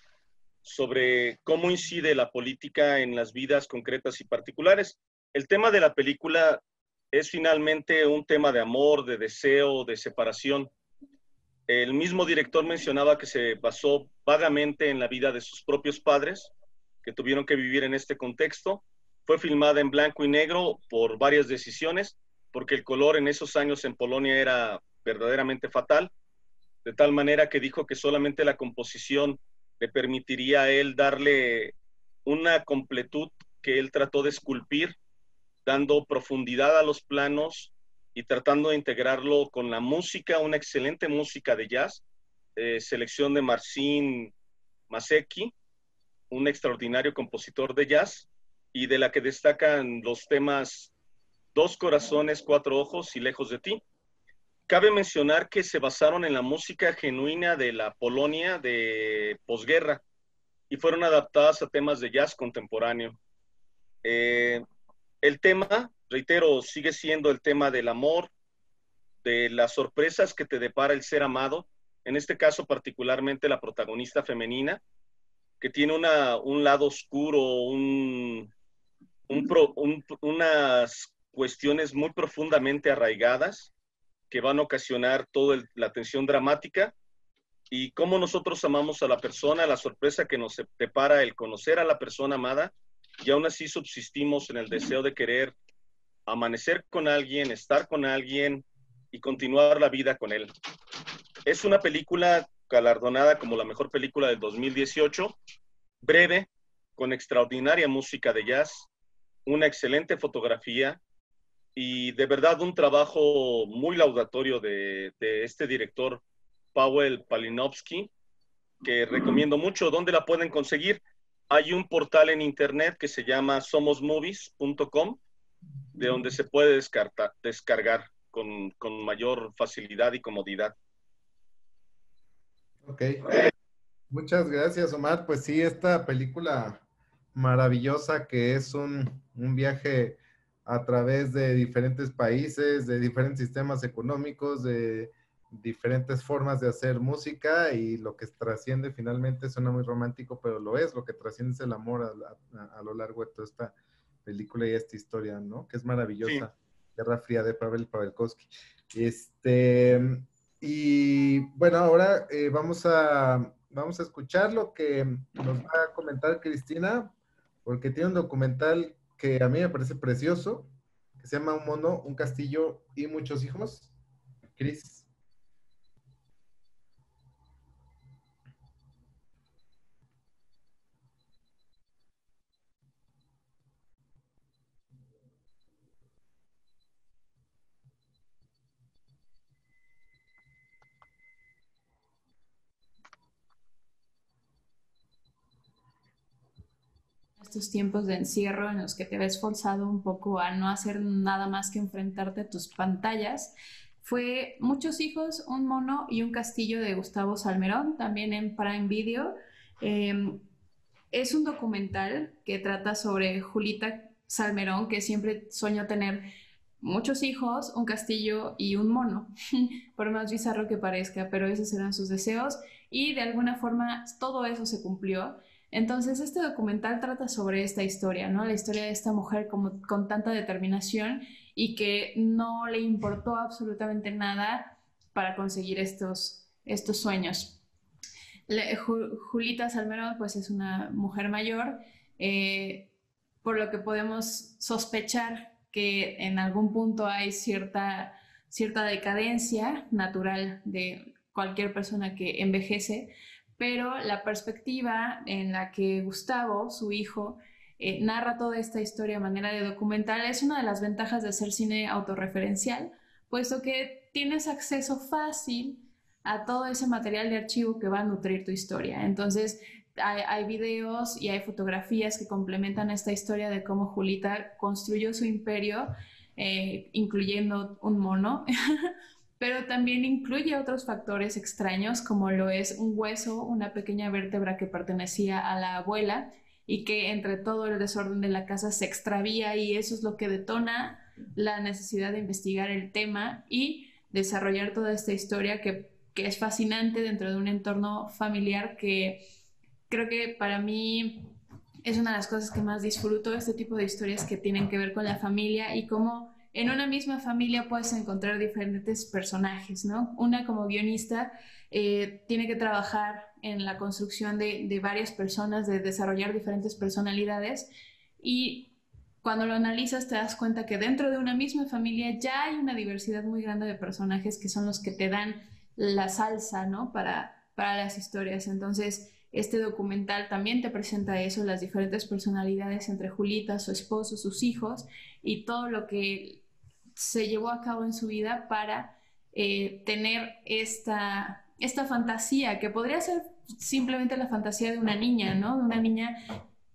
sobre cómo incide la política en las vidas concretas y particulares. El tema de la película es finalmente un tema de amor, de deseo, de separación. El mismo director mencionaba que se basó vagamente en la vida de sus propios padres, que tuvieron que vivir en este contexto. Fue filmada en blanco y negro por varias decisiones, porque el color en esos años en Polonia era verdaderamente fatal, de tal manera que dijo que solamente la composición le permitiría a él darle una completud que él trató de esculpir, dando profundidad a los planos y tratando de integrarlo con la música, una excelente música de jazz, selección de Marcin Masecki, un extraordinario compositor de jazz, y de la que destacan los temas Dos corazones, cuatro ojos y Lejos de ti. Cabe mencionar que se basaron en la música genuina de la Polonia de posguerra y fueron adaptadas a temas de jazz contemporáneo. El tema, reitero, sigue siendo el tema del amor, de las sorpresas que te depara el ser amado, en este caso particularmente la protagonista femenina, que tiene un lado oscuro, unas cuestiones muy profundamente arraigadas que van a ocasionar toda la tensión dramática, y cómo nosotros amamos a la persona, la sorpresa que nos depara el conocer a la persona amada, y aún así subsistimos en el deseo de querer amanecer con alguien, estar con alguien y continuar la vida con él. Es una película galardonada como la mejor película del 2018, breve, con extraordinaria música de jazz, una excelente fotografía y de verdad un trabajo muy laudatorio de este director Paweł Palinowski, que recomiendo mucho. ¿Dónde la pueden conseguir? Hay un portal en internet que se llama somosmovies.com, de donde se puede descargar con mayor facilidad y comodidad. Ok, muchas gracias, Omar. Pues sí, esta película maravillosa que es un viaje a través de diferentes países, de diferentes sistemas económicos, de diferentes formas de hacer música, y lo que trasciende finalmente suena muy romántico, pero lo es, lo que trasciende es el amor a lo largo de toda esta película y esta historia, ¿no? Que es maravillosa. Sí. Guerra Fría de Paweł Pawelkowski. Y bueno, ahora vamos a escuchar lo que nos va a comentar Cristina, porque tiene un documental que a mí me parece precioso, que se llama Un mono, un castillo y muchos hijos. Cris. estos tiempos de encierro en los que te ves forzado un poco a no hacer nada más que enfrentarte a tus pantallas, fue Muchos hijos, un mono y un castillo de Gustavo Salmerón, también en Prime Video. Eh, es un documental que trata sobre Julita Salmerón, que siempre soñó tener muchos hijos, un castillo y un mono, por más bizarro que parezca, pero esos eran sus deseos y de alguna forma todo eso se cumplió. Entonces este documental trata sobre esta historia, ¿no? La historia de esta mujer como, con tanta determinación y que no le importó absolutamente nada para conseguir estos sueños. Julita Salmerón pues es una mujer mayor, eh, por lo que podemos sospechar que en algún punto hay cierta decadencia natural de cualquier persona que envejece, pero la perspectiva en la que Gustavo, su hijo, narra toda esta historia de manera de documental es una de las ventajas de hacer cine autorreferencial, puesto que tienes acceso fácil a todo ese material de archivo que va a nutrir tu historia. Entonces, hay videos y hay fotografías que complementan esta historia de cómo Julita construyó su imperio, incluyendo un mono, pero también incluye otros factores extraños, como lo es un hueso, una pequeña vértebra que pertenecía a la abuela y que entre todo el desorden de la casa se extravía, y eso es lo que detona la necesidad de investigar el tema y desarrollar toda esta historia que es fascinante dentro de un entorno familiar que creo que para mí es una de las cosas que más disfruto, este tipo de historias que tienen que ver con la familia y cómo en una misma familia puedes encontrar diferentes personajes, ¿no? Una como guionista tiene que trabajar en la construcción de varias personas, de desarrollar diferentes personalidades, y cuando lo analizas te das cuenta que dentro de una misma familia ya hay una diversidad muy grande de personajes que son los que te dan la salsa, ¿no? Para las historias. Entonces, este documental también te presenta eso, las diferentes personalidades entre Julita, su esposo, sus hijos y todo lo que se llevó a cabo en su vida para tener esta fantasía, que podría ser simplemente la fantasía de una niña, ¿no? De una niña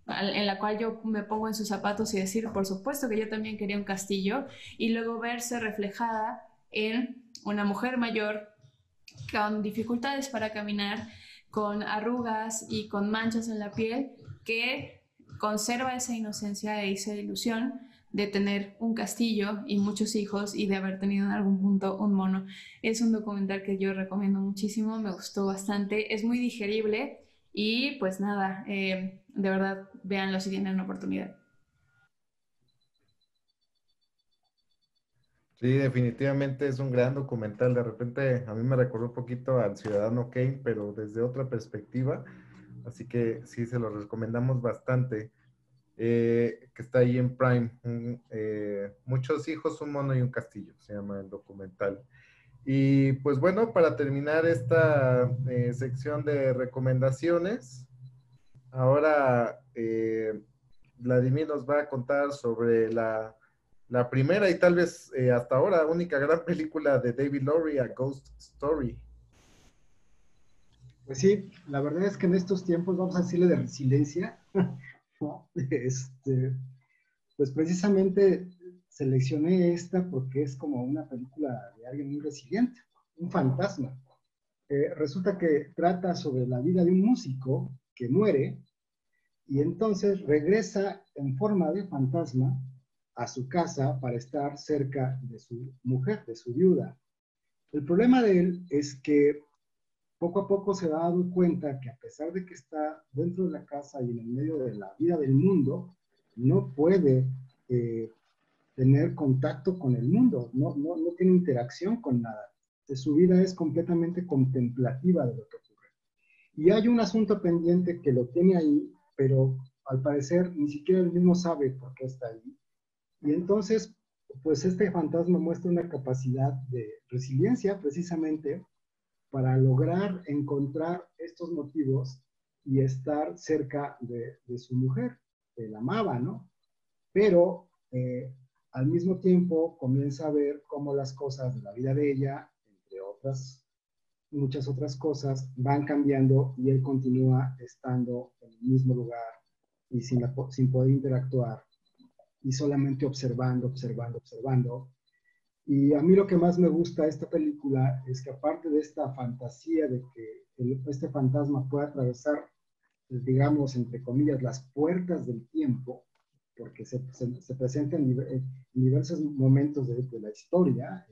en la cual yo me pongo en sus zapatos y decir, por supuesto que yo también quería un castillo, y luego verse reflejada en una mujer mayor con dificultades para caminar, con arrugas y con manchas en la piel, que conserva esa inocencia e esa ilusión de tener un castillo y muchos hijos y de haber tenido en algún punto un mono. Es un documental que yo recomiendo muchísimo, me gustó bastante, es muy digerible y pues nada, de verdad, véanlo si tienen oportunidad. Sí, definitivamente es un gran documental. De repente a mí me recordó un poquito al Ciudadano Kane, pero desde otra perspectiva. Así que sí, se lo recomendamos bastante. Que está ahí en Prime. Muchos hijos, un mono y un castillo, se llama el documental. Y pues bueno, para terminar esta sección de recomendaciones, ahora Vladimir nos va a contar sobre la primera y tal vez hasta ahora única gran película de David Lowery, A Ghost Story. Pues sí, la verdad es que en estos tiempos, vamos a decirle de resiliencia, ¿no? Pues precisamente seleccioné esta porque es como una película de alguien muy resiliente, un fantasma. Resulta que trata sobre la vida de un músico que muere y entonces regresa en forma de fantasma a su casa para estar cerca de su mujer, de su viuda. El problema de él es que poco a poco se va dando cuenta que a pesar de que está dentro de la casa y en el medio de la vida del mundo, no puede tener contacto con el mundo, no tiene interacción con nada. Su vida es completamente contemplativa de lo que ocurre. Y hay un asunto pendiente que lo tiene ahí, pero al parecer ni siquiera él mismo sabe por qué está ahí. Y entonces, pues este fantasma muestra una capacidad de resiliencia precisamente para lograr encontrar estos motivos y estar cerca de su mujer, que la amaba, ¿no? Pero al mismo tiempo comienza a ver cómo las cosas de la vida de ella, entre otras, muchas otras cosas, van cambiando y él continúa estando en el mismo lugar, y sin poder interactuar y solamente observando, observando, observando. Y a mí lo que más me gusta de esta película es que aparte de esta fantasía de que este fantasma pueda atravesar, digamos, entre comillas, las puertas del tiempo, porque se presenta en diversos momentos de la historia,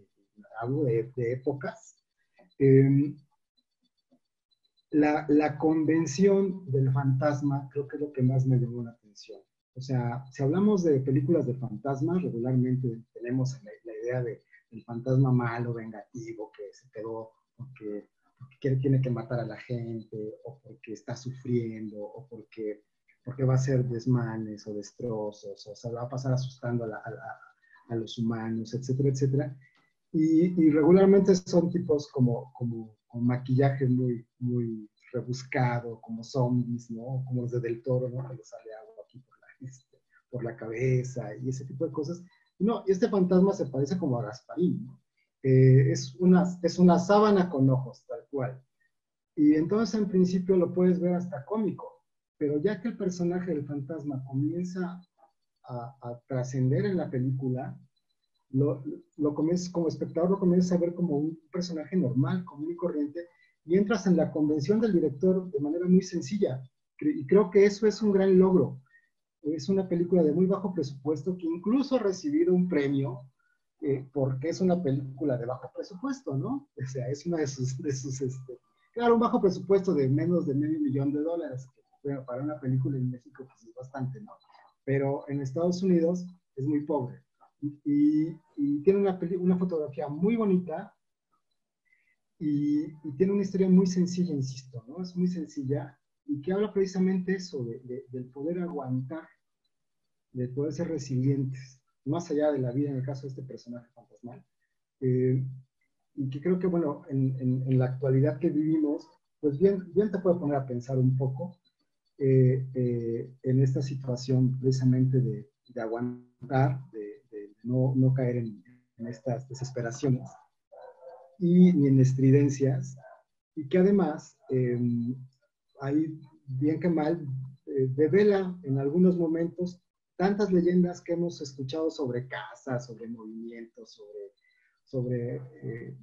hablo de épocas, la convención del fantasma creo que es lo que más me llamó la atención. O sea, si hablamos de películas de fantasmas, regularmente tenemos la idea del fantasma malo, vengativo, que se quedó porque tiene que matar a la gente, o porque está sufriendo, o porque va a hacer desmanes o destrozos, o se va a pasar asustando a los humanos, etcétera, etcétera. Y regularmente son tipos con maquillaje muy rebuscado, como zombies, ¿no? Como los de Del Toro, ¿no? Que les sale agua aquí por la cabeza y ese tipo de cosas. No, este fantasma se parece como a Gasparín, ¿no? Es una sábana con ojos, tal cual. Y entonces en principio lo puedes ver hasta cómico, pero ya que el personaje del fantasma comienza a trascender en la película, como espectador lo comienzas a ver como un personaje normal, común y corriente, y entras en la convención del director de manera muy sencilla. Y creo que eso es un gran logro. Es una película de muy bajo presupuesto que incluso ha recibido un premio porque es una película de bajo presupuesto, ¿no? O sea, es una claro, un bajo presupuesto de menos de $500,000, que bueno, para una película en México pues es bastante, ¿no? Pero en Estados Unidos es muy pobre. Y tiene una fotografía muy bonita y tiene una historia muy sencilla, insisto, ¿no? Es muy sencilla y que habla precisamente eso, del poder aguantar, de poder ser resilientes, más allá de la vida en el caso de este personaje fantasmal. Y que creo que, bueno, en la actualidad que vivimos, pues bien te puede poner a pensar un poco en esta situación precisamente de aguantar, de no caer en estas desesperaciones ni en estridencias, y que además, hay bien que mal, devela en algunos momentos tantas leyendas que hemos escuchado sobre casas, sobre movimientos, sobre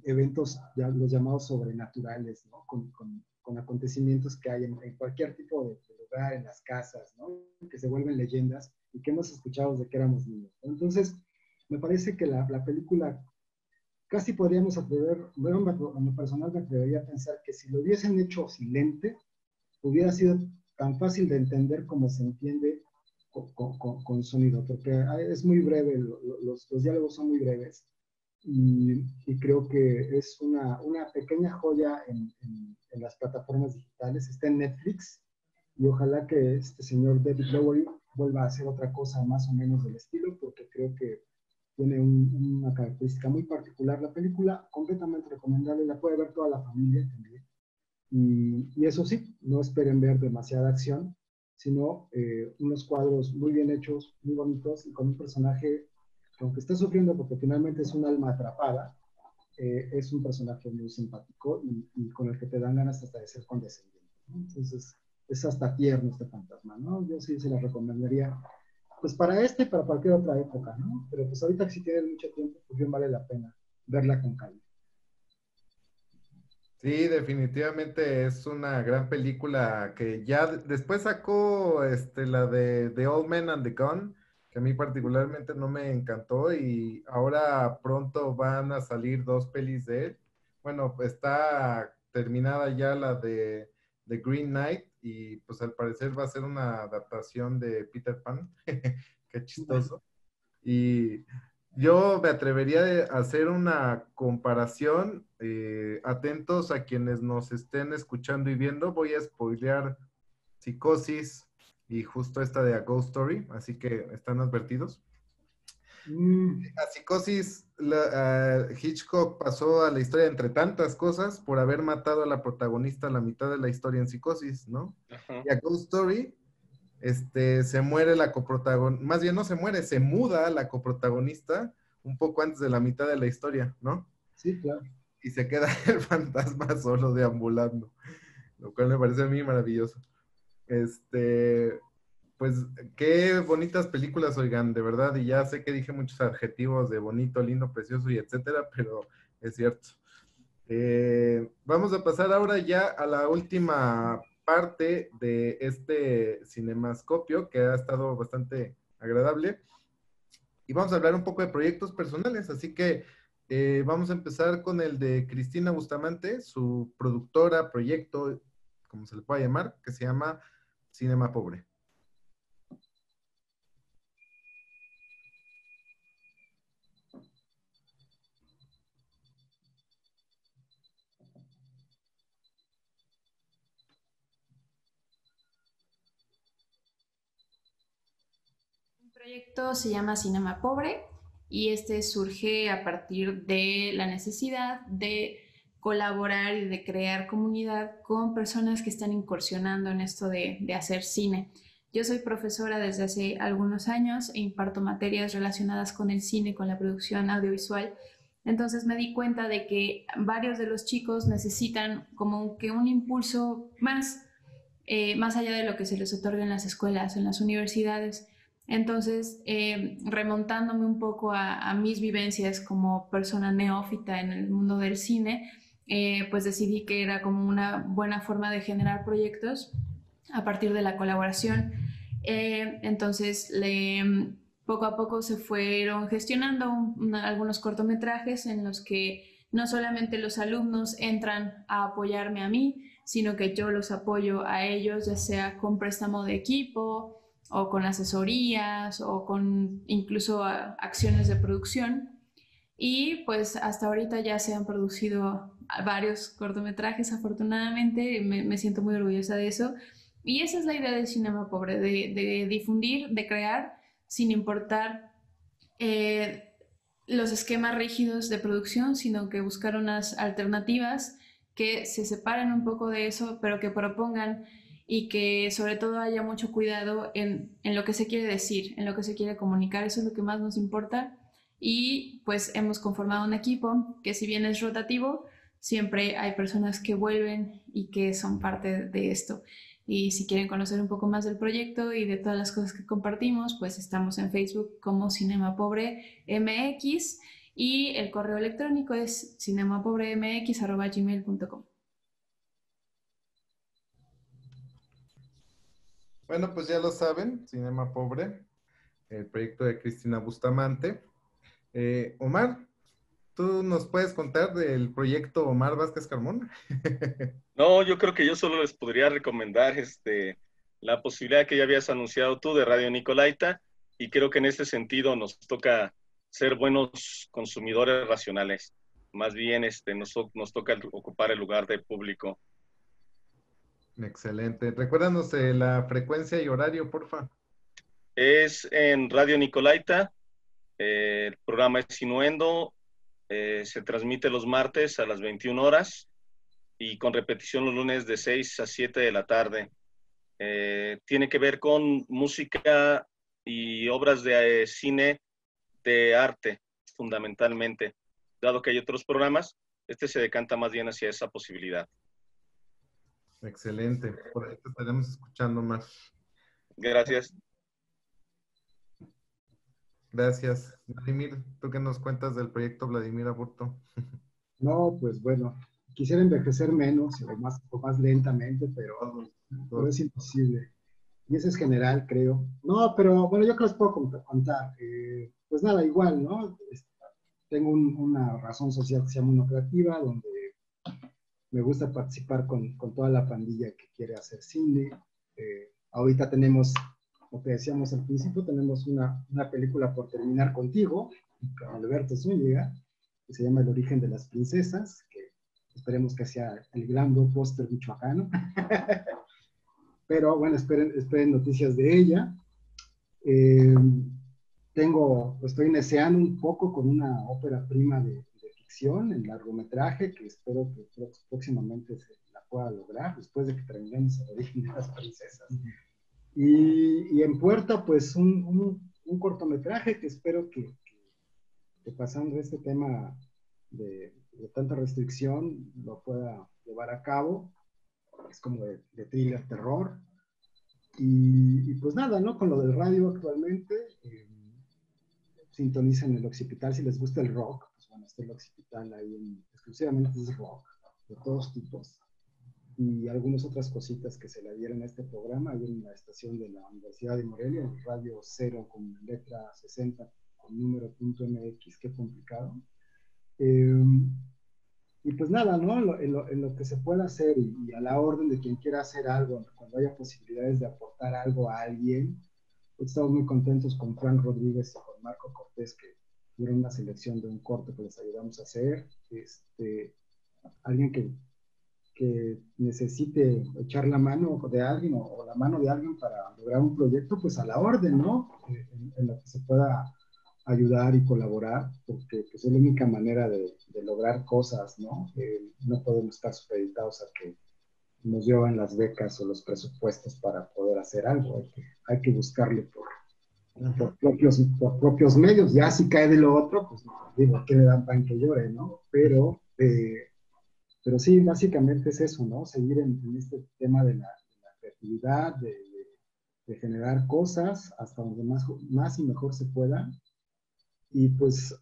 eventos, ya los llamados sobrenaturales, ¿no? Con acontecimientos que hay en cualquier tipo de lugar, en las casas, ¿no? Que se vuelven leyendas y que hemos escuchado desde que éramos niños, ¿no? Entonces, me parece que la película casi podríamos atrever, bueno, en lo personal me atrevería a pensar que si lo hubiesen hecho silente, hubiera sido tan fácil de entender como se entiende con sonido, porque es muy breve, los diálogos son muy breves, y creo que es una pequeña joya en las plataformas digitales. Está en Netflix, y ojalá que este señor David Lowery vuelva a hacer otra cosa más o menos del estilo, porque creo que tiene una característica muy particular la película, completamente recomendable, la puede ver toda la familia también. Y eso sí, no esperen ver demasiada acción, sino unos cuadros muy bien hechos, muy bonitos, y con un personaje que, aunque está sufriendo porque finalmente es un alma atrapada, es un personaje muy simpático y con el que te dan ganas hasta de ser condescendiente, ¿no? Entonces, es hasta tierno este fantasma, ¿no? Yo sí se la recomendaría, pues para y para cualquier otra época, ¿no? Pero pues ahorita que si tienes mucho tiempo, pues bien vale la pena verla con calma. Sí, definitivamente es una gran película que ya después sacó la de The Old Man and the Gun, que a mí particularmente no me encantó, y ahora pronto van a salir dos pelis de él. Bueno, está terminada ya la de The Green Knight, y pues al parecer va a ser una adaptación de Peter Pan. Qué chistoso. Y yo me atrevería a hacer una comparación. Atentos a quienes nos estén escuchando y viendo. Voy a spoilear Psicosis y justo esta de A Ghost Story, así que están advertidos. A Psicosis, Hitchcock pasó a la historia entre tantas cosas por haber matado a la protagonista a la mitad de la historia en Psicosis, ¿no? Ajá. Y A Ghost Story se muere la coprotagonista, más bien no se muere, se muda la coprotagonista un poco antes de la mitad de la historia, ¿no? Sí, claro. Y se queda el fantasma solo deambulando, lo cual me parece a mí maravilloso. pues qué bonitas películas, oigan, de verdad, y ya sé que dije muchos adjetivos de bonito, lindo, precioso y etcétera, pero es cierto. Vamos a pasar ahora ya a la última parte de este cinemascopio, que ha estado bastante agradable, y vamos a hablar un poco de proyectos personales, así que vamos a empezar con el de Cristina Bustamante, su productora, proyecto, como se le pueda llamar, que se llama Cinema Pobre. El proyecto se llama Cinema Pobre y este surge a partir de la necesidad de colaborar y de crear comunidad con personas que están incursionando en esto de hacer cine. Yo soy profesora desde hace algunos años e imparto materias relacionadas con el cine, con la producción audiovisual. Entonces me di cuenta de que varios de los chicos necesitan como que un impulso más allá de lo que se les otorga en las escuelas, en las universidades. Entonces, remontándome un poco a mis vivencias como persona neófita en el mundo del cine, pues decidí que era como una buena forma de generar proyectos a partir de la colaboración. Entonces, poco a poco se fueron gestionando algunos cortometrajes en los que no solamente los alumnos entran a apoyarme a mí, sino que yo los apoyo a ellos, ya sea con préstamo de equipo o con asesorías o con incluso acciones de producción. Y pues hasta ahorita ya se han producido varios cortometrajes, afortunadamente, me siento muy orgullosa de eso. Y esa es la idea del Cinema Pobre, de difundir, de crear, sin importar los esquemas rígidos de producción, sino que buscar unas alternativas que se separen un poco de eso, pero que propongan y que sobre todo haya mucho cuidado en lo que se quiere decir, en lo que se quiere comunicar. Eso es lo que más nos importa. Y pues hemos conformado un equipo que, si bien es rotativo, siempre hay personas que vuelven y que son parte de esto. Y si quieren conocer un poco más del proyecto y de todas las cosas que compartimos, pues estamos en Facebook como Cinema Pobre MX y el correo electrónico es cinemapobremx@gmail.com. Bueno, pues ya lo saben, Cinema Pobre, el proyecto de Cristina Bustamante. Omar, ¿tú nos puedes contar del proyecto Omar Vázquez Carmona? No, yo creo que yo solo les podría recomendar la posibilidad que ya habías anunciado tú de Radio Nicolaita, y creo que en este sentido nos toca ser buenos consumidores racionales. Más bien nos toca ocupar el lugar de público. Excelente. Recuérdanos la frecuencia y horario, porfa. Es en Radio Nicolaita, el programa es Innuendo, se transmite los martes a las 21 horas y con repetición los lunes de 6 a 7 de la tarde. Tiene que ver con música y obras de cine de arte, fundamentalmente. Dado que hay otros programas, este se decanta más bien hacia esa posibilidad. Excelente. Por ahí te estaremos escuchando más. Gracias. Gracias. Vladimir, ¿tú qué nos cuentas del proyecto Vladimir Aburto? No, pues bueno, quisiera envejecer menos o más lentamente, pero es imposible. Y eso es general, creo. No, pero bueno, yo que les puedo contar. Pues nada, igual, ¿no? Tengo una razón social que se llama Uno Creativa, donde me gusta participar con toda la pandilla que quiere hacer cine. Ahorita tenemos, lo que decíamos al principio, tenemos una película por terminar contigo, con Alberto Zúñiga, que se llama El origen de las princesas, que esperemos que sea el gran blockbuster michoacano. Pero bueno, esperen noticias de ella. Estoy neceando un poco con una ópera prima de ficción en largometraje, que espero que próximamente se la pueda lograr, después de que terminemos El origen de las princesas. Y en puerta, pues un cortometraje que espero que pasando este tema de tanta restricción lo pueda llevar a cabo. Es como de thriller terror. Y Y pues nada, ¿no? Con lo del radio actualmente, sintonicen el occipital si les gusta el rock, pues bueno, está el occipital ahí exclusivamente es rock, de todos tipos. Y algunas otras cositas que se le dieron a este programa, hay en la estación de la Universidad de Morelia, el radio 0 con letra 60, con número .mx, qué complicado. Y pues nada, ¿no? En lo que se pueda hacer y a la orden de quien quiera hacer algo, cuando haya posibilidades de aportar algo a alguien, pues estamos muy contentos con Frank Rodríguez y con Marco Cortés, que tuvieron una selección de un corte que les ayudamos a hacer. Alguien que necesite echar la mano de alguien o la mano de alguien para lograr un proyecto, pues a la orden, ¿no? En lo que se pueda ayudar y colaborar, porque pues, es la única manera de lograr cosas, ¿no? No podemos estar supeditados a que nos llevan las becas o los presupuestos para poder hacer algo, hay que buscarle por propios medios. Ya si cae de lo otro, pues digo, ¿qué le dan pan que llore, no? Pero sí, básicamente es eso, ¿no? Seguir en este tema de la creatividad, de generar cosas hasta donde más y mejor se pueda. Y pues,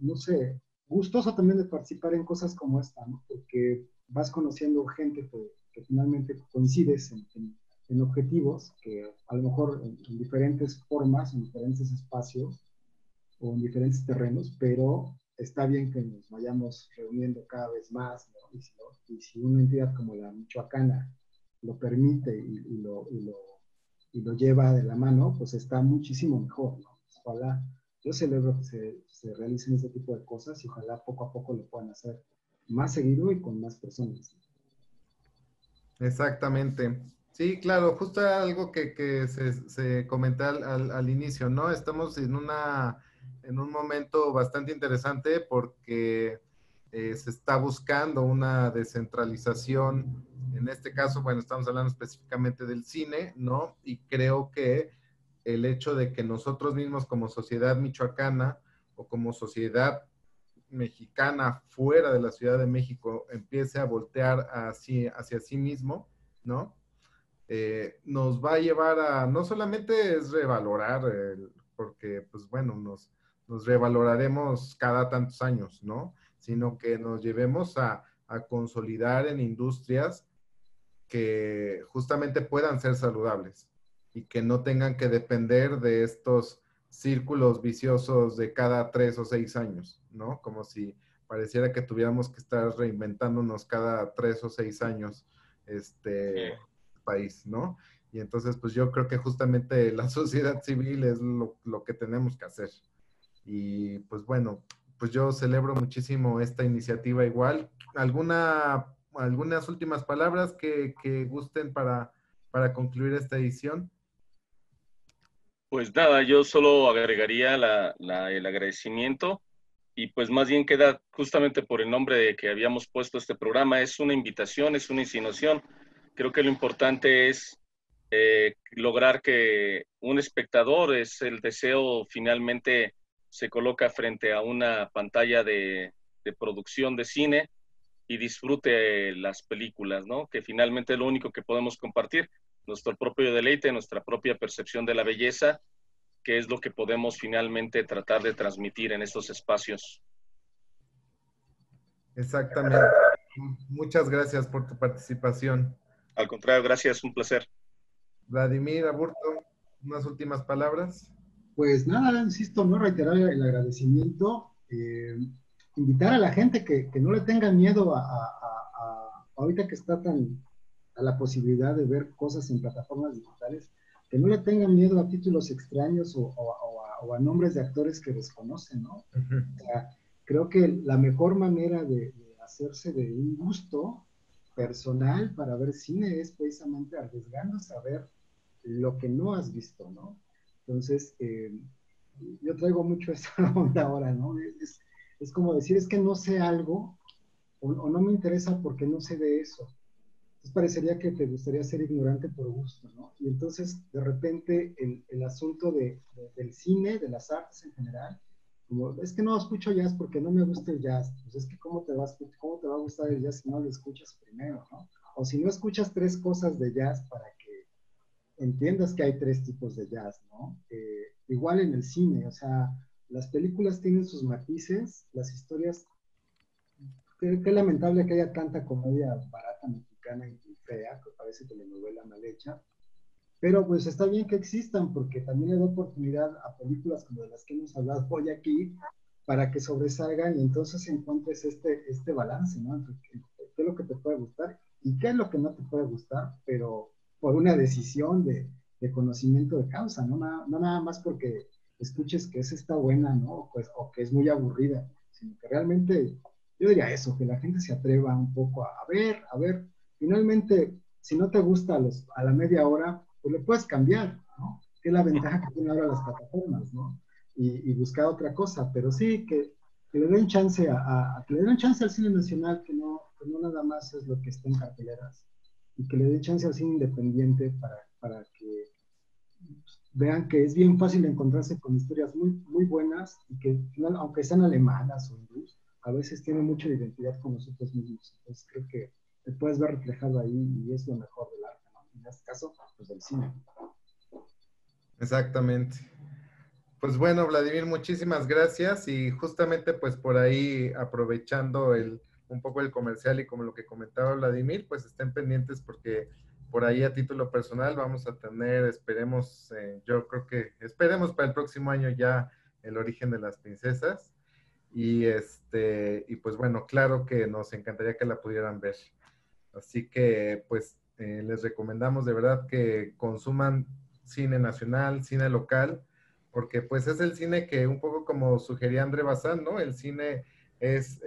no sé, gustoso también de participar en cosas como esta, ¿no? Porque vas conociendo gente que finalmente coincides en objetivos, que a lo mejor en diferentes formas, en diferentes espacios o en diferentes terrenos, pero está bien que nos vayamos reuniendo cada vez más, ¿no? Y si una entidad como la michoacana lo permite y lo lleva de la mano, pues está muchísimo mejor, ¿no? Ojalá, yo celebro que se realicen este tipo de cosas y ojalá poco a poco lo puedan hacer más seguido y con más personas. Exactamente. Sí, claro, justo era algo que se comenta al inicio, ¿no? Estamos en un momento bastante interesante porque se está buscando una descentralización. En este caso, bueno, estamos hablando específicamente del cine, ¿no? Y creo que el hecho de que nosotros mismos como sociedad michoacana o como sociedad mexicana fuera de la Ciudad de México empiece a voltear hacia sí mismo, ¿no? Nos va a llevar a, no solamente es revalorar, porque pues bueno, nos revaloraremos cada tantos años, ¿no? Sino que nos llevemos a consolidar en industrias que justamente puedan ser saludables y que no tengan que depender de estos círculos viciosos de cada 3 o 6 años, ¿no? Como si pareciera que tuviéramos que estar reinventándonos cada 3 o 6 años país, ¿no? Y entonces, pues yo creo que justamente la sociedad civil es lo que tenemos que hacer. Y pues bueno, pues yo celebro muchísimo esta iniciativa igual. ¿Algunas últimas palabras que gusten para concluir esta edición? Pues nada, yo solo agregaría el agradecimiento y pues más bien queda justamente por el nombre de que habíamos puesto este programa, es una invitación, es una insinuación. Creo que lo importante es lograr que un espectador, es el deseo, finalmente se coloca frente a una pantalla de producción de cine y disfrute las películas, ¿no? Que finalmente es lo único que podemos compartir, nuestro propio deleite, nuestra propia percepción de la belleza, que es lo que podemos finalmente tratar de transmitir en estos espacios. Exactamente. Muchas gracias por tu participación. Al contrario, gracias, un placer. Vladimir Aburto, unas últimas palabras. Pues nada, insisto, no reiterar el agradecimiento, invitar a la gente que no le tenga miedo ahorita que está a la posibilidad de ver cosas en plataformas digitales, que no le tengan miedo a títulos extraños o a nombres de actores que desconocen, ¿no? O sea, creo que la mejor manera de hacerse de un gusto personal para ver cine es precisamente arriesgándose a ver lo que no has visto, ¿no? Entonces, yo traigo mucho esa onda ahora, ¿no? Es como decir, es que no sé algo o no me interesa porque no sé de eso. Entonces parecería que te gustaría ser ignorante por gusto, ¿no? Y entonces, de repente, el asunto del cine, de las artes en general, como, es que no escucho jazz porque no me gusta el jazz. Pues es que ¿cómo te va a gustar el jazz si no lo escuchas primero, ¿no? O si no escuchas 3 cosas de jazz para que entiendas que hay tres tipos de jazz, ¿no? Igual en el cine, o sea, las películas tienen sus matices, las historias, qué lamentable que haya tanta comedia barata mexicana y fea, que parece telenovela mal hecha, pero pues está bien que existan, porque también le da oportunidad a películas como de las que hemos hablado hoy aquí, para que sobresalgan y entonces encuentres este balance, ¿no? Entre qué es lo que te puede gustar y qué es lo que no te puede gustar, pero por una decisión de conocimiento de causa, ¿no? No nada más porque escuches que esa está buena, ¿no? Pues, o que es muy aburrida, sino que realmente, yo diría eso, que la gente se atreva un poco a ver, finalmente, si no te gusta a la media hora, pues lo puedes cambiar, ¿no? Que es la ventaja que tienen ahora las plataformas, ¿no? Y buscar otra cosa, pero sí que le den chance que le den chance al cine nacional, que no nada más es lo que está en carteleras, y que le den chance al cine independiente para que vean que es bien fácil encontrarse con historias muy buenas y que, aunque sean alemanas o hindús, a veces tienen mucha identidad con nosotros mismos. Entonces creo que te puedes ver reflejado ahí y es lo mejor del arte, ¿no? En este caso, pues del cine. Exactamente. Pues bueno, Vladimir, muchísimas gracias y justamente pues por ahí aprovechando un poco el comercial y como lo que comentaba Vladimir, pues estén pendientes porque por ahí a título personal vamos a tener, esperemos, yo creo que esperemos para el próximo año ya El origen de las princesas y pues bueno, claro que nos encantaría que la pudieran ver. Así que pues les recomendamos de verdad que consuman cine nacional, cine local, porque pues es el cine que un poco como sugería André Bazán, ¿no? El cine es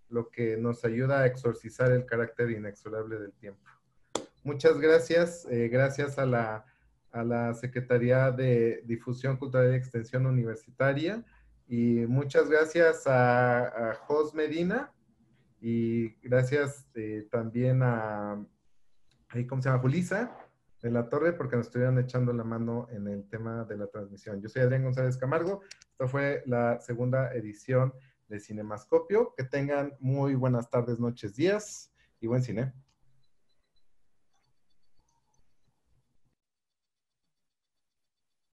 lo que nos ayuda a exorcizar el carácter inexorable del tiempo. Muchas gracias, gracias a la Secretaría de Difusión Cultural y Extensión Universitaria y muchas gracias a Jos Medina y gracias también ¿cómo se llama? Julisa de la Torre, porque nos estuvieron echando la mano en el tema de la transmisión. Yo soy Adrián González Camargo. Esta fue la segunda edición de Cinemascopio. Que tengan muy buenas tardes, noches, días y buen cine.